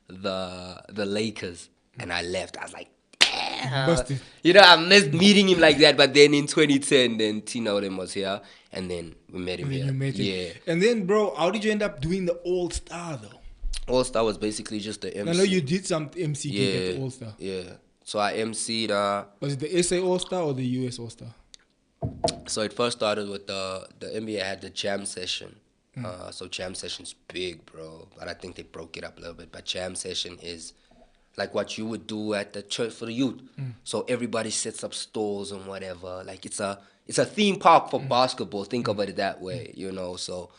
the Lakers. And I left. I was like, damn. I missed meeting him like that. But then in 2010, then Tina Odom was here. And then we met him here. You met him. And then, bro, how did you end up doing the All-Star, though? All-Star was basically just the MC. I know you did some MC gig at the All-Star. Yeah. So I MC'd. Was it the SA All-Star or the US All-Star? So it first started with the NBA had the jam session. So jam session's big, bro. But I think they broke it up a little bit. But jam session is like what you would do at the church for the youth. So everybody sets up stalls and whatever. Like it's a theme park for basketball. Think of it that way, So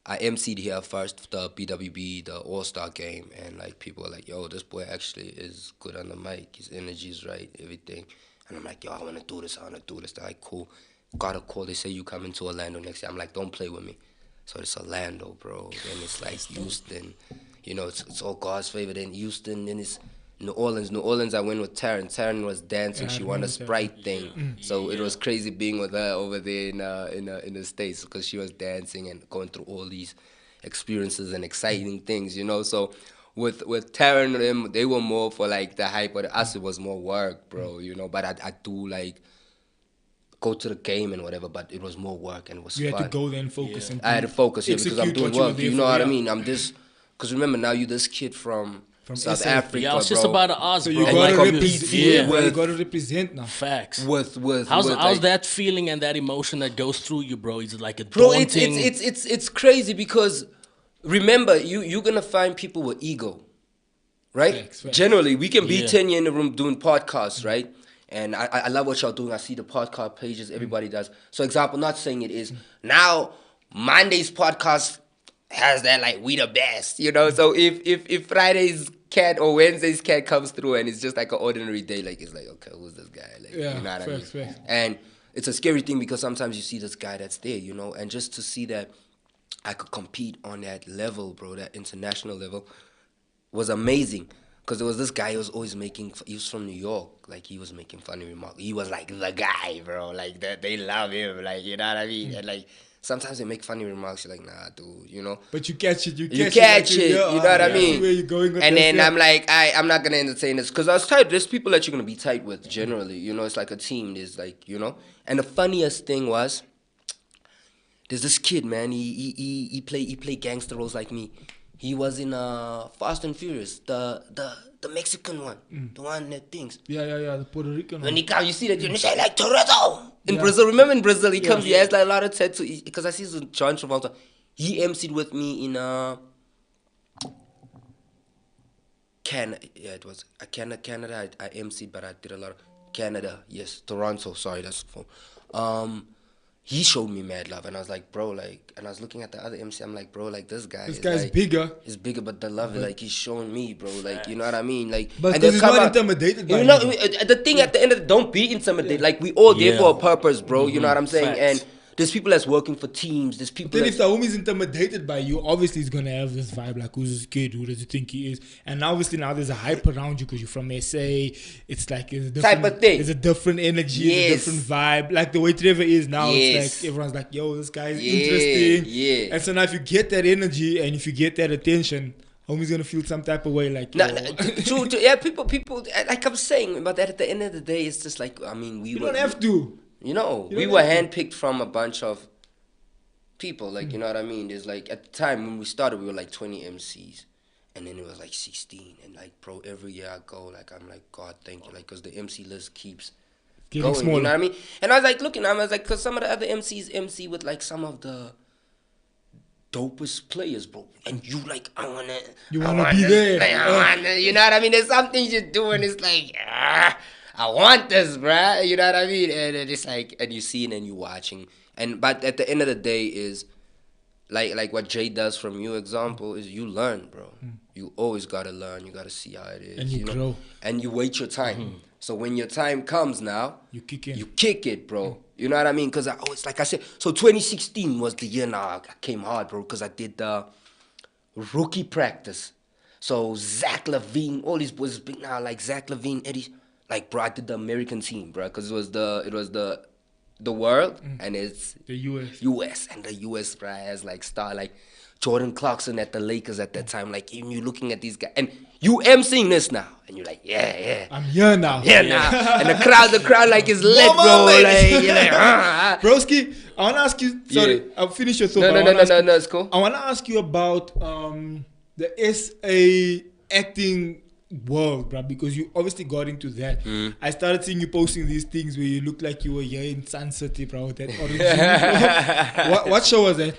I MC'd here first, the BWB, the All-Star game. And like people were like, yo, this boy actually is good on the mic. His energy's right, everything. And I'm like, yo, I want to do this. They're like, cool. Got a call. They say you coming to Orlando next year. I'm like, don't play with me. So it's Orlando, bro. Then it's like Houston. It's all God's favor. Then Houston. Then it's New Orleans. New Orleans, I went with Taryn. Taryn was dancing. She won a Sprite thing. So it was crazy being with her over there in the States, because she was dancing and going through all these experiences and exciting things, So with Taryn, they were more for like the hype, but us it was more work, bro. But I do like go to the game and whatever, but it was more work and it was fun. You had to go there and focus. I had to focus because I'm doing work. You know what I mean? I'm this, because remember now you this kid from South Africa. Yeah, I was just about to ask, so bro. you gotta represent. You gotta represent now. Facts. How's that feeling and that emotion that goes through you, bro? Is it like a daunting? Bro, it's crazy, because remember you're gonna find people with ego, right? Facts. Generally, we can be 10 years in the room doing podcasts, right? And I love what y'all doing. I see the podcast pages, everybody does. So example, not saying it is, now Monday's podcast has that like, we the best, So if Friday's cat or Wednesday's cat comes through and it's just like an ordinary day, like it's like, okay, who's this guy? Like, you know what I mean? Facts. And it's a scary thing, because sometimes you see this guy that's there, and just to see that I could compete on that level, bro, that international level, was amazing. Because there was this guy who was always he was from New York, like he was making funny remarks. He was like the guy, bro, like that they love him, like, you know what I mean? And like sometimes they make funny remarks, you're like, nah, dude, But you catch it, you catch it, you know what I mean? Where you're going with and then I'm like, I'm not gonna entertain this, because I was tight. There's people that you're gonna be tight with generally, it's like a team. There's like, And the funniest thing was, there's this kid, man. He played gangster roles like me. He was in Fast and Furious, the Mexican one, the one that thinks. Yeah, the Puerto Rican one. When he comes, you see that you say like Toretto in Brazil. Remember in Brazil, he comes, he has like a lot of tattoos. Because I see John Travolta. He MC'd with me in Canada. Yeah, it was Canada. I MC'd, but I did a lot of Canada. Yes, Toronto. Sorry, that's the phone. he showed me mad love, and I was like, bro, like, and I was looking at the other MC, I'm like, bro, like, this guy's like, bigger. He's bigger, but the love is like, he's showing me, bro, like, you know what I mean? Like, but because he's not intimidated by the thing at the end of it, don't be intimidated. Like, we all there for a purpose, bro, you know what I'm saying? And there's people that's working for teams. There's people. But then if the homie's intimidated by you, obviously he's gonna have this vibe like, who's this kid? Who does he think he is? And obviously now there's a hype around you because you're from SA. It's like it's a different type of thing. There's a different energy, a different vibe. Like the way Trevor is now, it's like everyone's like, yo, this guy's interesting. Yeah. And so now if you get that energy and if you get that attention, homie's gonna feel some type of way. Like, true. Yeah, people. Like I'm saying, but at the end of the day, it's just like, I mean, you don't have to. You know, we were handpicked from a bunch of people, like, you know what I mean? There's like, at the time when we started, we were like 20 MCs, and then it was like 16, and like, bro, every year I go, like, I'm like, God, thank you, like, because the MC list keeps getting going, smaller. You know what I mean? And I was like, looking, I was like, because some of the other MCs MC with like some of the dopest players, bro, and you like, I wanna be there, like, you know what I mean? There's some things you do, and it's like, I want this, bruh. You know what I mean? And it's like, and you see it and you watching. But at the end of the day is, like what Jay does from you, example, is you learn, bro. You always gotta learn. You gotta see how it is. And you grow. And you wait your time. So when your time comes now, you kick in. You kick it, bro. You know what I mean? Because I always, like I said, so 2016 was the year now I came hard, bro, because I did the rookie practice. So Zach Levine, all these boys is big now, like Zach Levine, Eddie. Like, bro, I did the American team, bro, because it was the world and it's the US and the US, bro, has like star like Jordan Clarkson at the Lakers at that time. Like, even you looking at these guys and you emceeing this now, and you're like, yeah, I'm here now, and the crowd like is lit, bro. Like, you're like, broski. I wanna ask you. Sorry, I'll finish your thought. No, it's cool. I wanna ask you about the SA acting world, bro, because you obviously got into that. I started seeing you posting these things where you look like you were here in Sun City, bro. That orange. What show was that?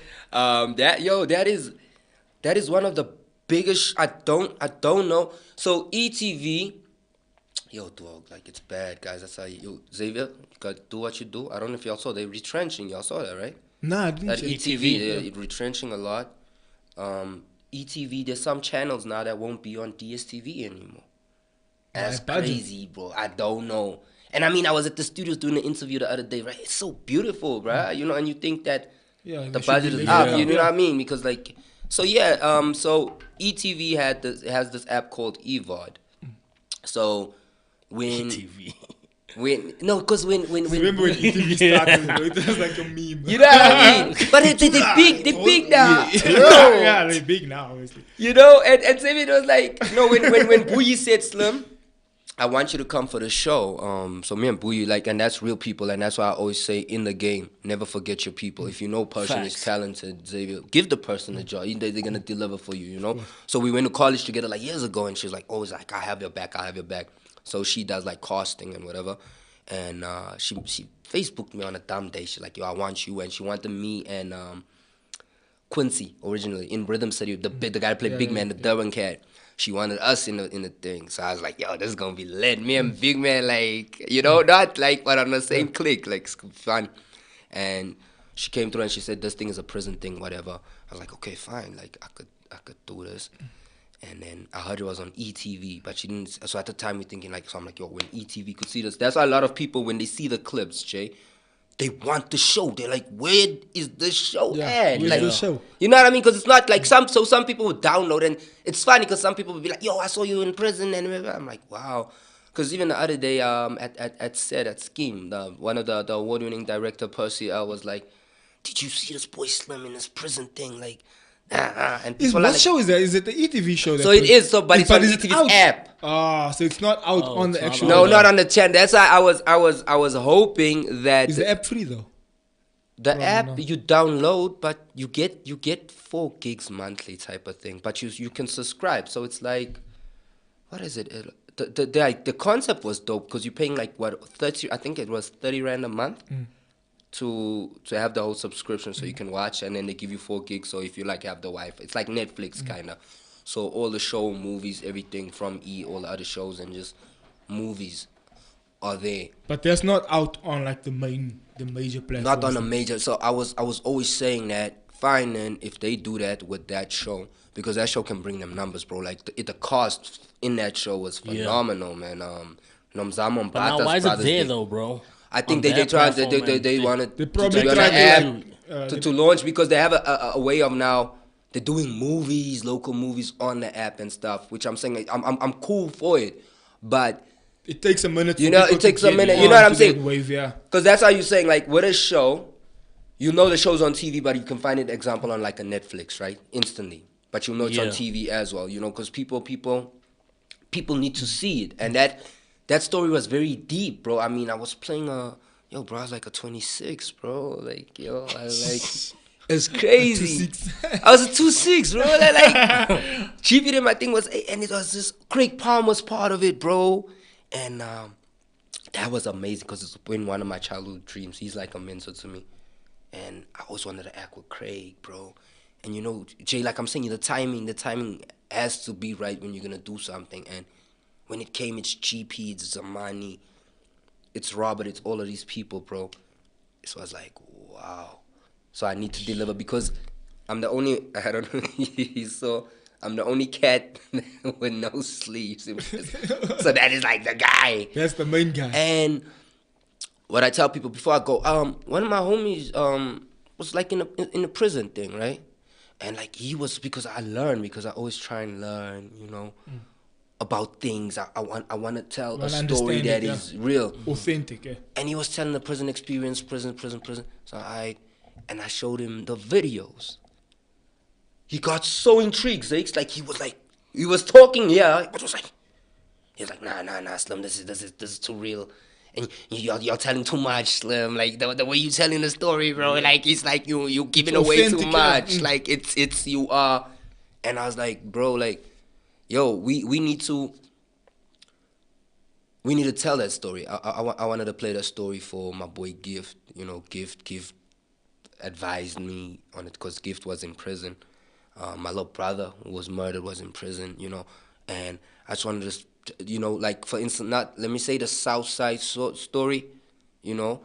That is one of the biggest. I don't know. So ETV, yo, dog, like, it's bad, guys. That's how you, Xavier, you gotta do what you do. I don't know if y'all saw, they retrenching. Y'all saw that, right? Nah, I didn't. That ETV, they're retrenching a lot. ETV, there's some channels now that won't be on DSTV anymore. And that's crazy, bro. I don't know. And I mean, I was at the studios doing an interview the other day, right? It's so beautiful, bro. You know, and you think that the budget is up, you know what I mean? Because, like, so yeah, so ETV has this app called EVOD. So when ETV. Because when remember when ETV started, it was like a meme. You know what I mean? But they're big now. Yeah, they're big now, obviously. You know, and David was like, when Boogie said, Slim, I want you to come for the show. So me and Boogie, like, and that's real people, and that's why I always say in the game, never forget your people. If you know a person is talented, Xavier, give the person a job. They're gonna deliver for you, you know? So we went to college together like years ago, and she's like, always like, I have your back. So she does like casting and whatever. And she Facebooked me on a dumb day. She's like, yo, I want you. And she wanted me and Quincy originally in Rhythm City, the guy that played Big Man, the Durban cat. She wanted us in the thing. So I was like, yo, this is going to be lit. Me and Big Man, like, you know, not like, but on the same clique. Like, it's fun. And she came through and she said, this thing is a prison thing, whatever. I was like, okay, fine. Like, I could do this. And then I heard it was on ETV, but she didn't. So at the time, we're thinking like, so I'm like, yo, when ETV could see this, that's why a lot of people, when they see the clips, Jay, they want the show. They're like, where is the show at? Where's like, the show? You know what I mean? Because it's not like some people would download, and it's funny because some people would be like, yo, I saw you in prison, and I'm like, wow. Because even the other day, at Scheme, one of the award-winning director Percy was like, did you see this boy Slim in this prison thing? Like. And what show is that? Is it the ETV show? So it is. So, but it's on ETV's app. So it's not out on the actual. No, not on the channel. That's why I was hoping that. Is the app free though? The app you download, but you get 4 gigs monthly type of thing. But you can subscribe. So it's like, what is it? The concept was dope because you're paying like what 30. I think it was 30 Rand a month. To have the whole subscription so you can watch, and then they give you 4 gigs, so if you like have the Wi-Fi, it's like Netflix kind of. So all the show, movies, everything from all the other shows and just movies are there. But that's not out on like the major platforms. Not on a major. So I was always saying that fine then if they do that with that show, because that show can bring them numbers, bro. Like the cost in that show was phenomenal, man. Nomzamo But now why is it there though, bro? I think they wanted they probably tried to launch, because they have a way of now. They're doing movies, local movies on the app and stuff, which I'm saying like, I'm cool for it, but it takes a minute. You know, it takes a minute. You know what I'm saying? Wave, yeah. Because that's how you're saying, like, with a show, you know the show's on TV, but you can find an example on like a Netflix, right? Instantly, but you know it's on TV as well. You know, because people need to see it, and that story was very deep, bro. I mean, I was playing yo, bro, I was like a 26, bro. Like, yo, I was like. It's crazy. I was a 2'6", bro. Like, cheaper than my thing was 8, and it was just Craig Palm was part of it, bro. And that was amazing because it's been one of my childhood dreams. He's like a mentor to me, and I always wanted to act with Craig, bro. And you know, Jay, like I'm saying, the timing has to be right when you're gonna do something. And when it came, it's GP, it's Zamani, it's Robert, it's all of these people, bro. So I was like, wow. So I need to deliver because I'm the only, I don't know, so I'm the only cat with no sleeves. So that is like the guy. That's the main guy. And what I tell people before I go, one of my homies was like in the prison thing, right? And like he was, because I always try and learn, you know, about things. I want to tell a story that is real. Authentic, yeah. And he was telling the prison experience, prison. So I showed him the videos. He got so intrigued, Zakes. Like he was talking, yeah, but he was like, nah, Slim, this is too real, and you're telling too much, Slim. Like the way you telling the story, bro. Like it's like you giving away too much. Yeah. Like it's you are, and I was like, bro, like, yo, we need to tell that story. I wanted to play that story for my boy Gift. You know, Gift advised me on it because Gift was in prison. My little brother who was murdered was in prison, you know, and I just wanted to, you know, like for instance, let me say the South Side story, you know,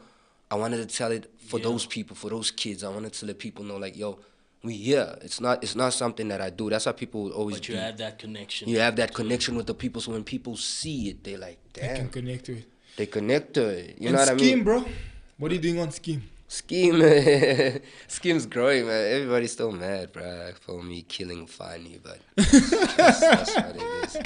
I wanted to tell it for those people, for those kids. I wanted to let people know, like, yo, we here. It's not something that I do. That's how people would always. But you have that connection. You have that connection with the people, so when people see it, they like, damn. They can connect to it. They connect to it. You and know what I mean? Scheme, bro. What are you doing on Scheme? Scheme's growing, man. Everybody's still mad, bro, for me killing Fani, but that's what it is.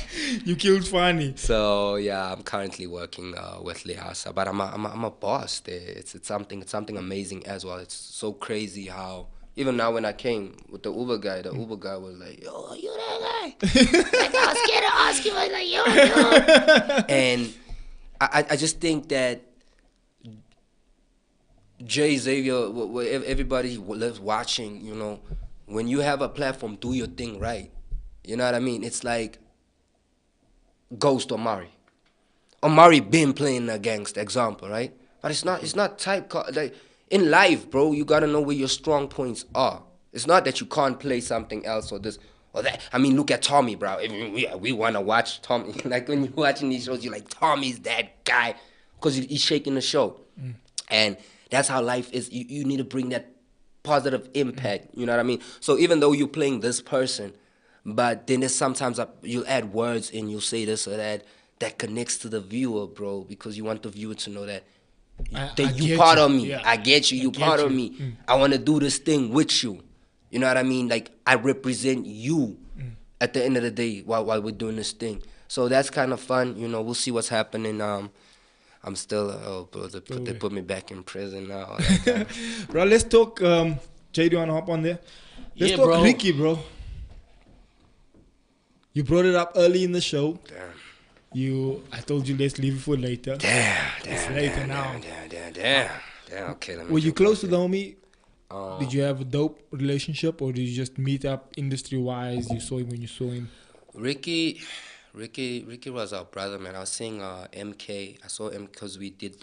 You killed Fani. So yeah, I'm currently working with Lihasa, but I'm a boss there. It's something amazing as well. It's so crazy how even now when I came with the Uber guy was like, "Yo, are you that guy?" Like I was scared to ask him. I was like, "Yo." And I just think that. Jay, Xavier, everybody lives watching, you know, when you have a platform, do your thing right. You know what I mean? It's like Ghost Omari. Omari been playing a gangster, example, right? But it's not type, like, in life, bro, you gotta know where your strong points are. It's not that you can't play something else or this or that. I mean, look at Tommy, bro. We wanna watch Tommy. Like when you're watching these shows, you're like, Tommy's that guy. Because he's shaking the show. And that's how life is. You need to bring that positive impact. You know what I mean? So even though you're playing this person, but then there's sometimes you'll add words and you'll say this or that connects to the viewer, bro, because you want the viewer to know that you part of me. Yeah. I get you. You part of me. I want to do this thing with you. You know what I mean? Like I represent you at the end of the day while we're doing this thing. So that's kind of fun. You know, we'll see what's happening. I'm still, bro, they put me back in prison now. Bro, let's talk, Jay, do you want to hop on there? Let's talk Riky, bro. You brought it up early in the show. Damn. I told you let's leave it for later. It's later now. Damn. Okay, let me were you close to the homie? Did you have a dope relationship or did you just meet up industry-wise? You saw him when you saw him? Riky was our brother, man. I was seeing MK. I saw him because we did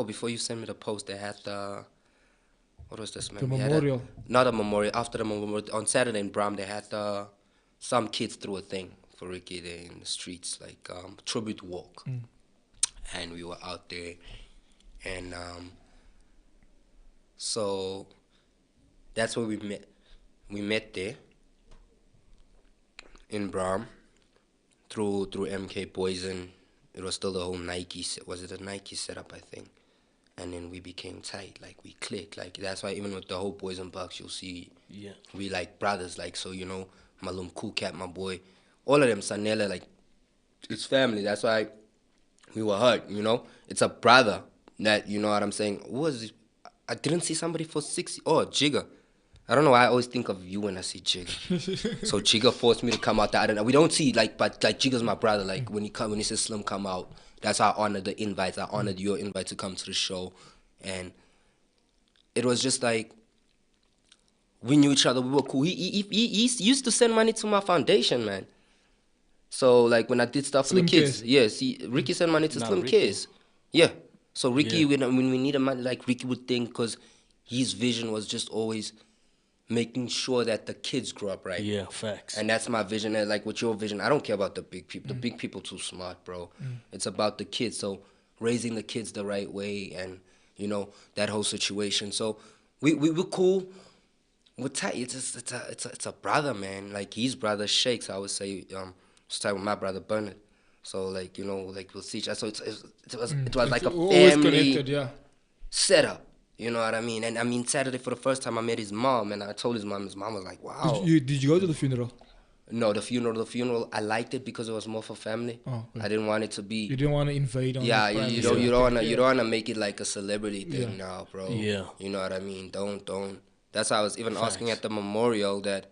before you sent me the post, they had what was this, man? The memorial. Not a memorial. After the memorial, on Saturday in Bram, they had some kids threw a thing for Riky there in the streets, like tribute walk, and we were out there, and so that's where we met. We met there in Brahm through MK Poison. It was still the whole Nike. Was it a Nike setup? I think. And then we became tight, like we clicked. Like that's why even with the whole Poison Bucks, you'll see we like brothers. Like so, you know, Malum Cool Cat, my boy, all of them, Sanela, like it's family. That's why we were hurt. You know, it's a brother that you know what I'm saying. Who was it? I didn't see somebody for 6. Oh, Jigga. I don't know why I always think of you when I see Jigga. So Jigga forced me to come out there. I don't know. We don't see but like Jigga's my brother. Like when he says Slim come out. That's how I honored the invites. I honored your invite to come to the show. And it was just like, we knew each other. We were cool. He used to send money to my foundation, man. So, like, when I did stuff for the kids. Yes, Riky sent money to Slim Kids. Yeah. So, Riky, when we needed money, like, Riky would think, because his vision was just always making sure that the kids grow up right. Yeah, facts. And that's my vision. And like with your vision, I don't care about the big people. The big people too smart, bro. It's about the kids. So raising the kids the right way and, you know, that whole situation. So we're cool. We're tight. It's a brother, man. Like his brother Shakes, I would say, it's tight with my brother Bernard. So like, you know, like we'll see each other. So it was like a family setup. You know what I mean? And I mean, Saturday for the first time I met his mom, and I told his mom was like, wow. Did you go to the funeral? No, the funeral, I liked it because it was more for family. Oh, okay. I didn't want it to be... You didn't want to invade on you don't want to make it like a celebrity thing now, bro. Yeah. You know what I mean? Don't. That's why I was even asking at the memorial that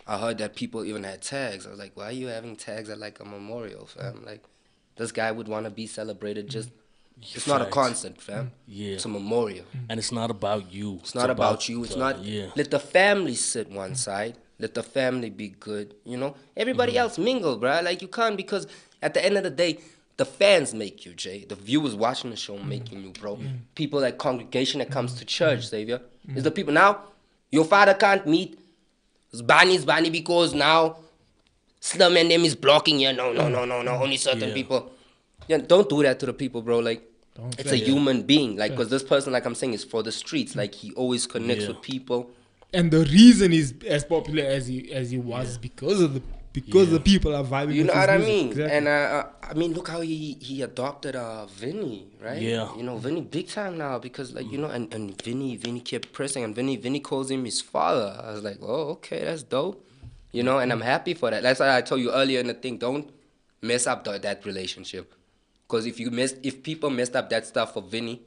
I heard that people even had tags. I was like, why are you having tags at like a memorial, fam? Like, this guy would want to be celebrated just... It's not a concert, fam. Yeah. It's a memorial. And it's not about you. It's not about you. It's not... Let the family sit one side. Let the family be good, you know? Everybody else mingle, bruh. Like, you can't because at the end of the day, the fans make you, Jay. The viewers watching the show making you, bro. People like congregation that comes to church, Xavier. Is the people now, your father can't meet. It's Bani because now Slim and them is blocking you. No. Only certain people. Yeah, don't do that to the people, bro. Like, it's a human being. Like, because this person, like I'm saying, is for the streets. Like, he always connects with people. And the reason he's as popular as he was because of the people are vibing. You know what I mean? Exactly. And I mean, look how he adopted Vinny, right? Yeah. You know, Vinny big time now because like you know, and Vinny kept pressing, and Vinny calls him his father. I was like, oh, okay, that's dope. You know, and I'm happy for that. That's why I told you earlier in the thing, don't mess up that relationship. Because if people messed up that stuff for Vinny,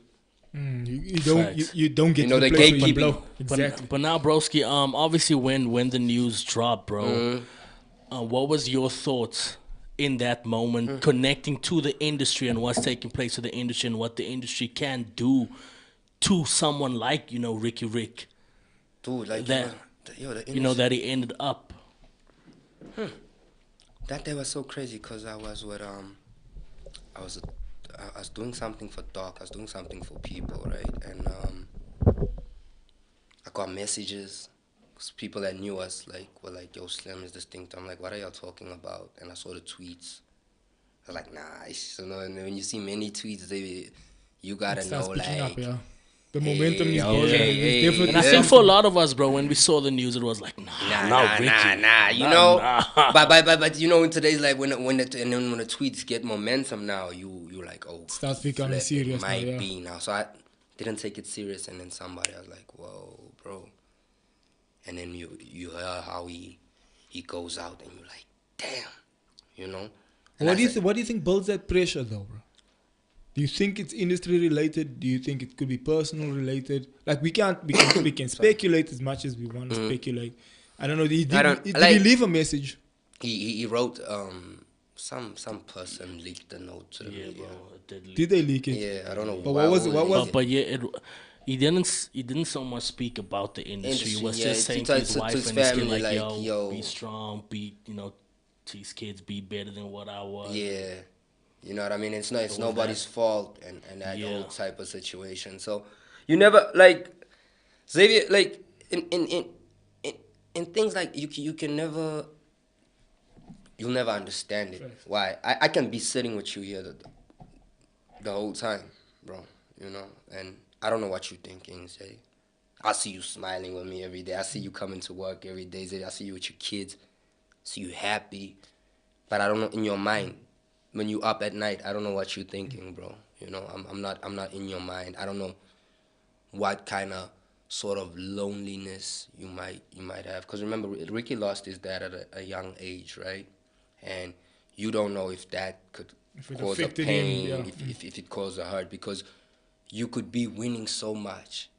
you don't get the gatekeeping. Exactly. But now, broski, obviously when the news dropped, bro, what was your thoughts in that moment, connecting to the industry and what's taking place to the industry and what the industry can do to someone like Riky Rick, dude, like that that he ended up. That day was so crazy because I was doing something for Doc. I was doing something for people, right? And I got messages. Cause people that knew us were like, "Yo, Slim is distinct." I'm like, "What are y'all talking about?" And I saw the tweets. I was like, "Nice." You know, and when you see many tweets, you gotta know like. Up, the momentum is definitely. And I think for a lot of us, bro, when we saw the news, it was like, nah. You know, but you know, in today's life, when the tweets get momentum now, you like, oh, starts becoming serious. It might be now. So I didn't take it serious, and then somebody, I was like, whoa, bro. And then you hear how he goes out, and you're like, damn, you know. And what do you think builds that pressure, though, bro? Do you think it's industry related? Do you think it could be personal related? Like we can speculate as much as we want to speculate. I don't know. Did he leave a message? He wrote some person leaked the note to the media. Bro, did they leak it? Yeah, I don't know. But what was it? But yeah, he didn't so much speak about the industry. He was just saying to his wife and his kid, like, yo, be strong, these kids be better than what I was. Yeah. You know what I mean? It's nobody's fault and that whole type of situation. So you never like Xavier, like in things like you can never you'll never understand it. Right. Why? I can be sitting with you here the whole time, bro. You know, and I don't know what you're thinking, Zay. I see you smiling with me every day. I see you coming to work every day, Zay. I see you with your kids. I see you happy. But I don't know, in your mind, when you up at night, I don't know what you're thinking, bro. You know, I'm not in your mind. I don't know what kind of sort of loneliness you might have. Because remember, Riky lost his dad at a young age, right? And you don't know if that could cause a pain, if it caused a hurt, because you could be winning so much,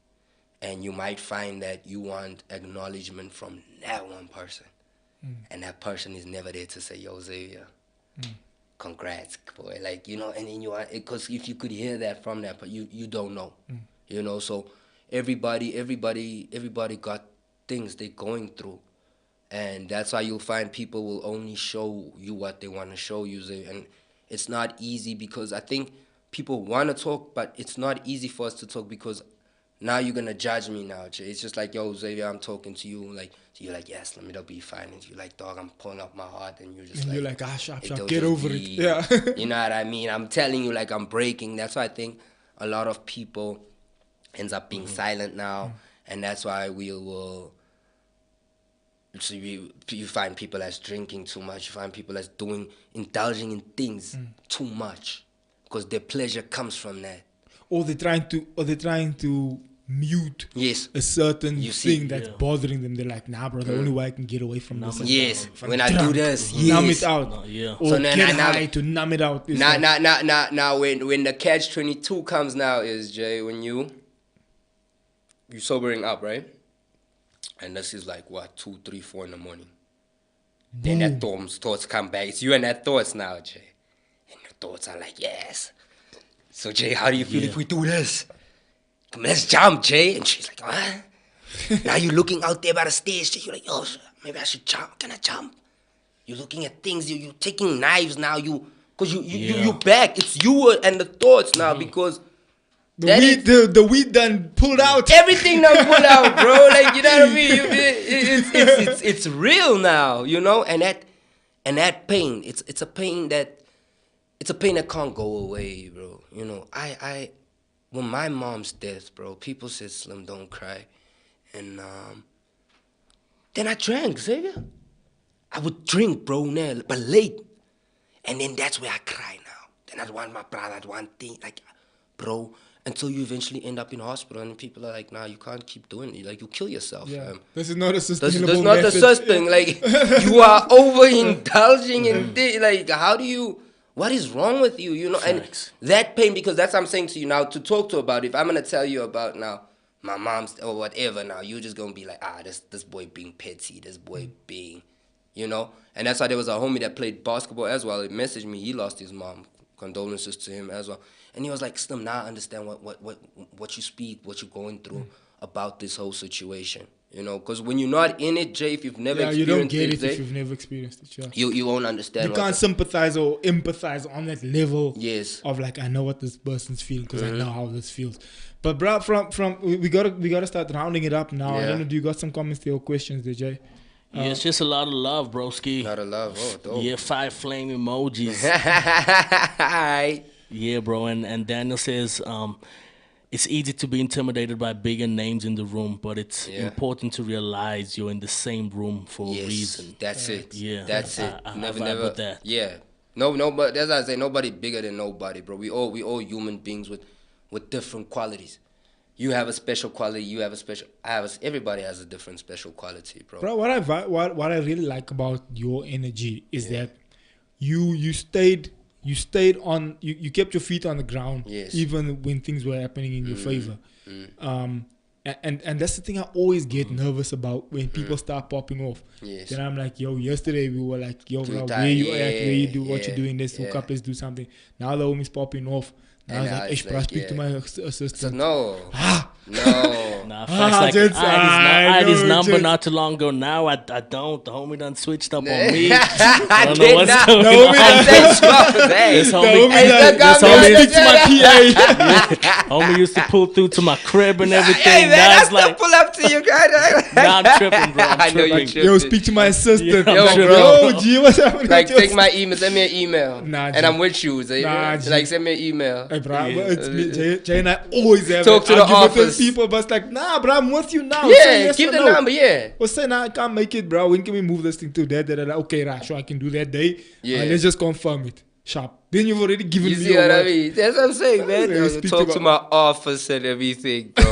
and you might find that you want acknowledgement from that one person, and that person is never there to say, yo, Xavier, congrats, boy. Like, you know, and then you are, because if you could hear that from that, but you don't know, you know. So everybody got things they're going through. And that's why you'll find people will only show you what they want to show you. And it's not easy, because I think people want to talk, but it's not easy for us to talk, because now you're going to judge me now, Jay. It's just like, yo, Xavier, I'm talking to you. Like, so you're like, yes, let me be fine. And you're like, dog, I'm pulling up my heart. And you're just and like, you're like, sharp, get over it. Yeah. You know what I mean? I'm telling you, like, I'm breaking. That's why I think a lot of people ends up being silent now. And that's why we will... So you find people that's drinking too much. You find people that's indulging in things too much, because their pleasure comes from that. Or they're trying to mute a certain thing that's bothering them. They're like, nah, bro, the only way I can get away from this is when I do this, numb it out. Or so get high to numb it out. Now, when the catch-22 comes now is, Jay, when you sobering up, right? And this is like, what, 2, 3, 4 in the morning. Then that thoughts come back. It's you and that thoughts now, Jay. And your thoughts are like, yes. So, Jay, how do you feel if we do this? Come, let's jump, Jay. And she's like, what? Now you're looking out there by the stairs, Jay. You're like, oh, maybe I should jump. Can I jump? You're looking at things. You're taking knives now. Because you back. It's you and the thoughts now, because... The weed done pulled out. Everything done pulled out, bro. Like, you know what I mean? It's real now, you know. And that pain, it's a pain that can't go away, bro. You know, when my mom's death, bro, people said, Slim, don't cry, and then I drank, Xavier. I would drink, bro, now, but late, and then that's where I cry now. Then I'd want my brother, I'd want things like, bro. Until you eventually end up in hospital, and people are like, nah, you can't keep doing it. Like, you kill yourself. Yeah. This is not a sustainable This is not the system. Like, you are overindulging in things. Like, what is wrong with you? You know, Thanks. And that pain, because that's what I'm saying to you now, to talk to about. If I'm going to tell you about now, my mom's or whatever now, you're just going to be like, this boy being petty, this boy being, you know. And that's why there was a homie that played basketball as well. He messaged me. He lost his mom. Condolences to him as well. And he was like, Slim, now I understand what you speak, what you're going through about this whole situation. You know, because when you're not in it, Jay, if you've never experienced it, you don't get it if you've never experienced it. Yeah. You won't understand. You can't sympathize or empathize on that level. Yes. Of like, I know what this person's feeling because I know how this feels. But bro, from we gotta start rounding it up now. I don't know. Do you got some comments to your questions, there, Jay? Yeah, it's just a lot of love, broski. A lot of love. Oh, dope. Yeah, 5 flame emojis. Yeah, bro. And Daniel says, it's easy to be intimidated by bigger names in the room, but it's important to realize you're in the same room for a reason. That's it. Yeah, that's it. Never with that. Yeah. No, but as I say, nobody bigger than nobody, bro. We all human beings with different qualities. You have a special quality. You have a special. Everybody has a different special quality, bro. Bro, what I really like about your energy is that you stayed on. You kept your feet on the ground, even when things were happening in your favor. And that's the thing I always get nervous about when people start popping off. Yes. Then I'm like, yo, yesterday we were like, yo, bro, where you at? Where you do what you're doing? Let's hook up. Let's do something. Now the homie's popping off. Now I was like, bro, speak to my assistant. So, no. No. Nah, facts like I had his number just, not too long ago. Now I don't. The homie done switched up on me. I don't know what's going the on. homie I said strong. This the homie, homie got that me stick to my PA. homie used to pull through to my crib and everything. Hey man, now I it's still like, pull up to you guys. now I'm tripping, bro. I know you tripping. Yo, speak to my assistant. Yeah, Yo, Like, bro. Yo, G, what's happening? Like, with your take my email, send me an email. Nah, and G. I'm with you. So, Nah, G. like, send me an email. Hey, bro, Yeah. it's me, Jay and I always have Talk to the argument with office. people, but it's like, nah, bro, I'm with you now. Yeah, Say yes give or the no. number, yeah. Well, say, nah, I can't make it, bro. When can we move this thing to that? Okay, right, sure, I can do that day. Yeah. Let's just confirm it. Sharp. Then you've already given You me see your what I word. mean? That's what I'm saying, man. Yeah, I speak talk to to my office and everything, bro.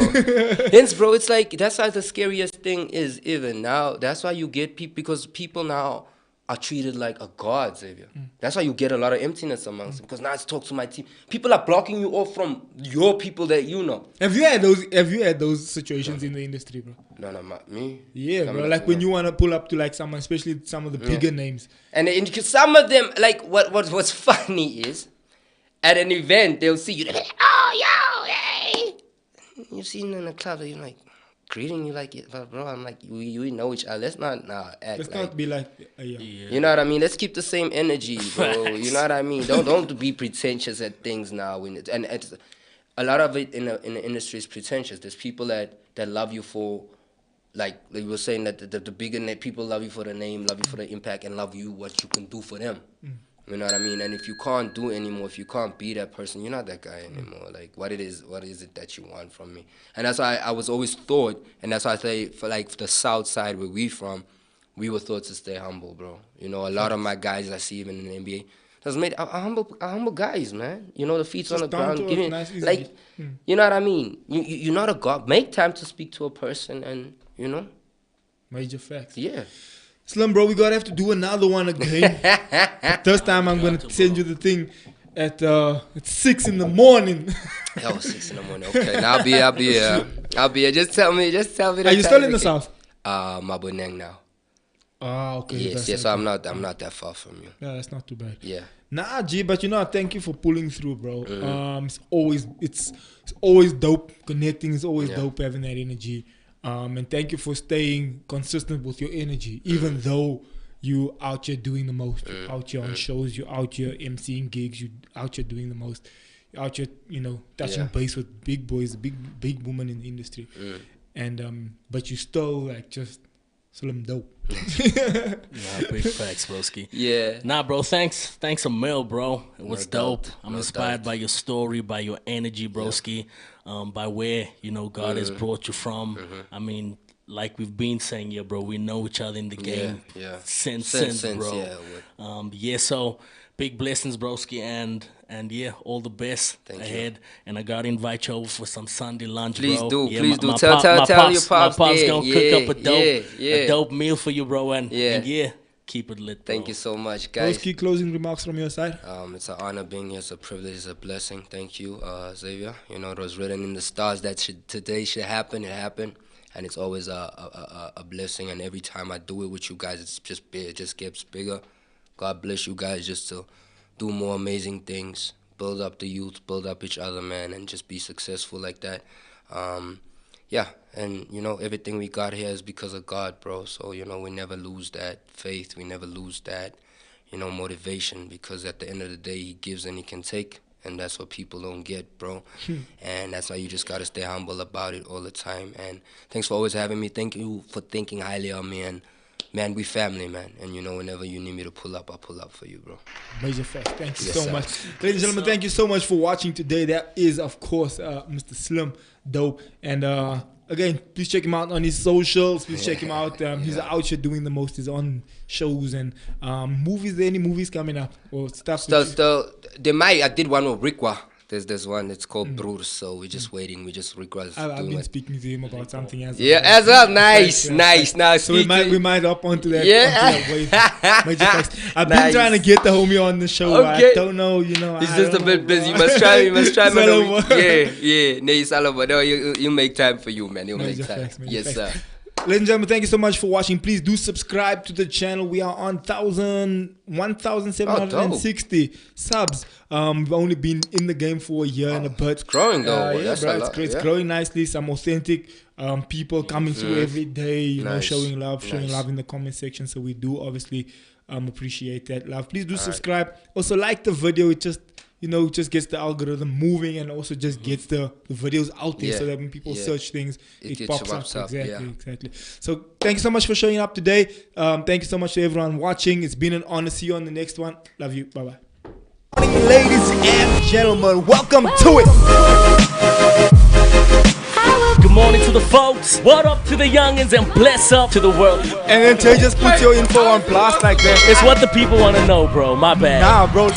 Hence, bro, it's like, that's how the scariest thing is even now. That's why you get people, because people now are treated like a god, Xavier. That's why you get a lot of emptiness amongst them. Because now it's talk to my team. People are blocking you off from your people that you know. Have you had those situations in the industry, bro? No, me. Yeah, Coming bro. up, Like when you want to pull up to like someone, especially some of the bigger names. And some of them, like, what's funny is, at an event, they'll see you, they're like, oh, yo, hey. You see them in the club, you're like, greeting you like it, but bro, I'm like, we know each other. Let's not act Let's like, not be like, Yeah. you know what I mean? Let's keep the same energy, bro. You know what I mean? Don't be pretentious at things now. And it's, a lot of it in the industry is pretentious. There's people that love you for, like you were saying, that the bigger people love you for the name, love you for the impact, and love you what you can do for them. You know what I mean? And if you can't do it anymore, if you can't be that person, you're not that guy anymore. Like, what is it that you want from me? And that's why I was always thought, and that's why I say, for like the south side where we from, we were taught to stay humble, bro. You know, a lot of my guys I see even in the NBA, that's made are humble guys, man. You know, the feet on the ground, giving, nice, easy. like, you know what I mean? You're not a god. Make time to speak to a person, and you know, Major facts. yeah. Slim, bro, we gotta have to do another one again. This time I'm gonna send you the thing at 6 in the morning. Oh, 6 in the morning. Okay, now I'll be here. Just tell me. Are you still in the south? Morn'in now. Ah, okay. Yes. So I'm not that far from you. Yeah, that's not too bad. Yeah. Nah, G, but you know, thank you for pulling through, bro. It's always dope connecting. It's always dope having that energy. And thank you for staying consistent with your energy, even though you out here doing the most. You're out here on shows. You're out here emceeing gigs. You out here doing the most. You're out here, you know, touching base with big boys, big women in the industry. And but you still like just SlimDope. Nah, big facts, broski. Yeah. Nah, bro, thanks a mil, bro. It was No dope. doubt. I'm No inspired doubt. by your story, by your energy, broski, by where, you know, God has brought you from. I mean, like we've been saying, yeah, bro, we know each other in the game since, bro. Yeah. So big blessings, broski, and yeah, all the best ahead. And I gotta invite you over for some Sunday lunch, Please bro. do, Yeah, please do. My Tell your pops. My pops Yeah, gonna cook up yeah. a dope meal for you, bro. And yeah, keep it lit, bro. Thank you so much, guys. Those key closing remarks from your side. It's an honor being here. It's a privilege. It's a blessing. Thank you, Xavier. You know, it was written in the stars that today should happen. It happened. And it's always a blessing. And every time I do it with you guys, it's just big. It just gets bigger. God bless you guys just to do more amazing things. Build up the youth. Build up each other, man. And just be successful like that. Yeah. And, you know, everything we got here is because of God, bro. So, you know, we never lose that faith. We never lose that, you know, motivation. Because at the end of the day, He gives and He can take. And that's what people don't get, bro. And that's why you just got to stay humble about it all the time. And thanks for always having me. Thank you for thinking highly of me. And, man, we family, man. And, you know, whenever you need me to pull up, I'll pull up for you, bro. Major facts. Thank you Yes, so sir. much. Ladies and gentlemen, thank you so much for watching today. That is, of course, Mr. SlimDope. And again, please check him out on his socials. Please check him out. He's out here doing the most. He's on shows and movies. Are there any movies coming up or stuff? I did one with Riky. There's one. It's called Bruce. So we're just waiting. Rikwa's I've doing been it. speaking to him about something as Yeah, as well. Nice. Now, So we might hop onto that. Yeah. Onto that wave. Major facts. I've been Nice. trying to get the homie on the show. Okay. I don't know, you know. He's I just a don't bit know, busy. You bro. must try. It's man. all over. Yeah. No, it's all over. No, you make time for you, man. You'll Major make time. facts, major Yes, facts. sir. Ladies and gentlemen, thank you so much for watching. Please do subscribe to the channel. We are on 1,760 subs. We've only been in the game for a year and a bit. It's growing though. Yeah, bro, it's growing nicely. Some authentic people coming through every day, you know, showing love in the comment section. So we do obviously appreciate that love. Please do subscribe. Also like the video. It just, you know, just gets the algorithm moving, and also just gets the videos out there so that when people search things, it pops up. Exactly. So thank you so much for showing up today. Thank you so much to everyone watching. It's been an honor. See you on the next one. Love you. Bye-bye. Ladies and gentlemen, welcome to it. Good morning to the folks. What up to the youngins, and bless up to the world. And then Tay just put your info on blast like that. It's what the people want to know, bro. My bad. Nah, bro.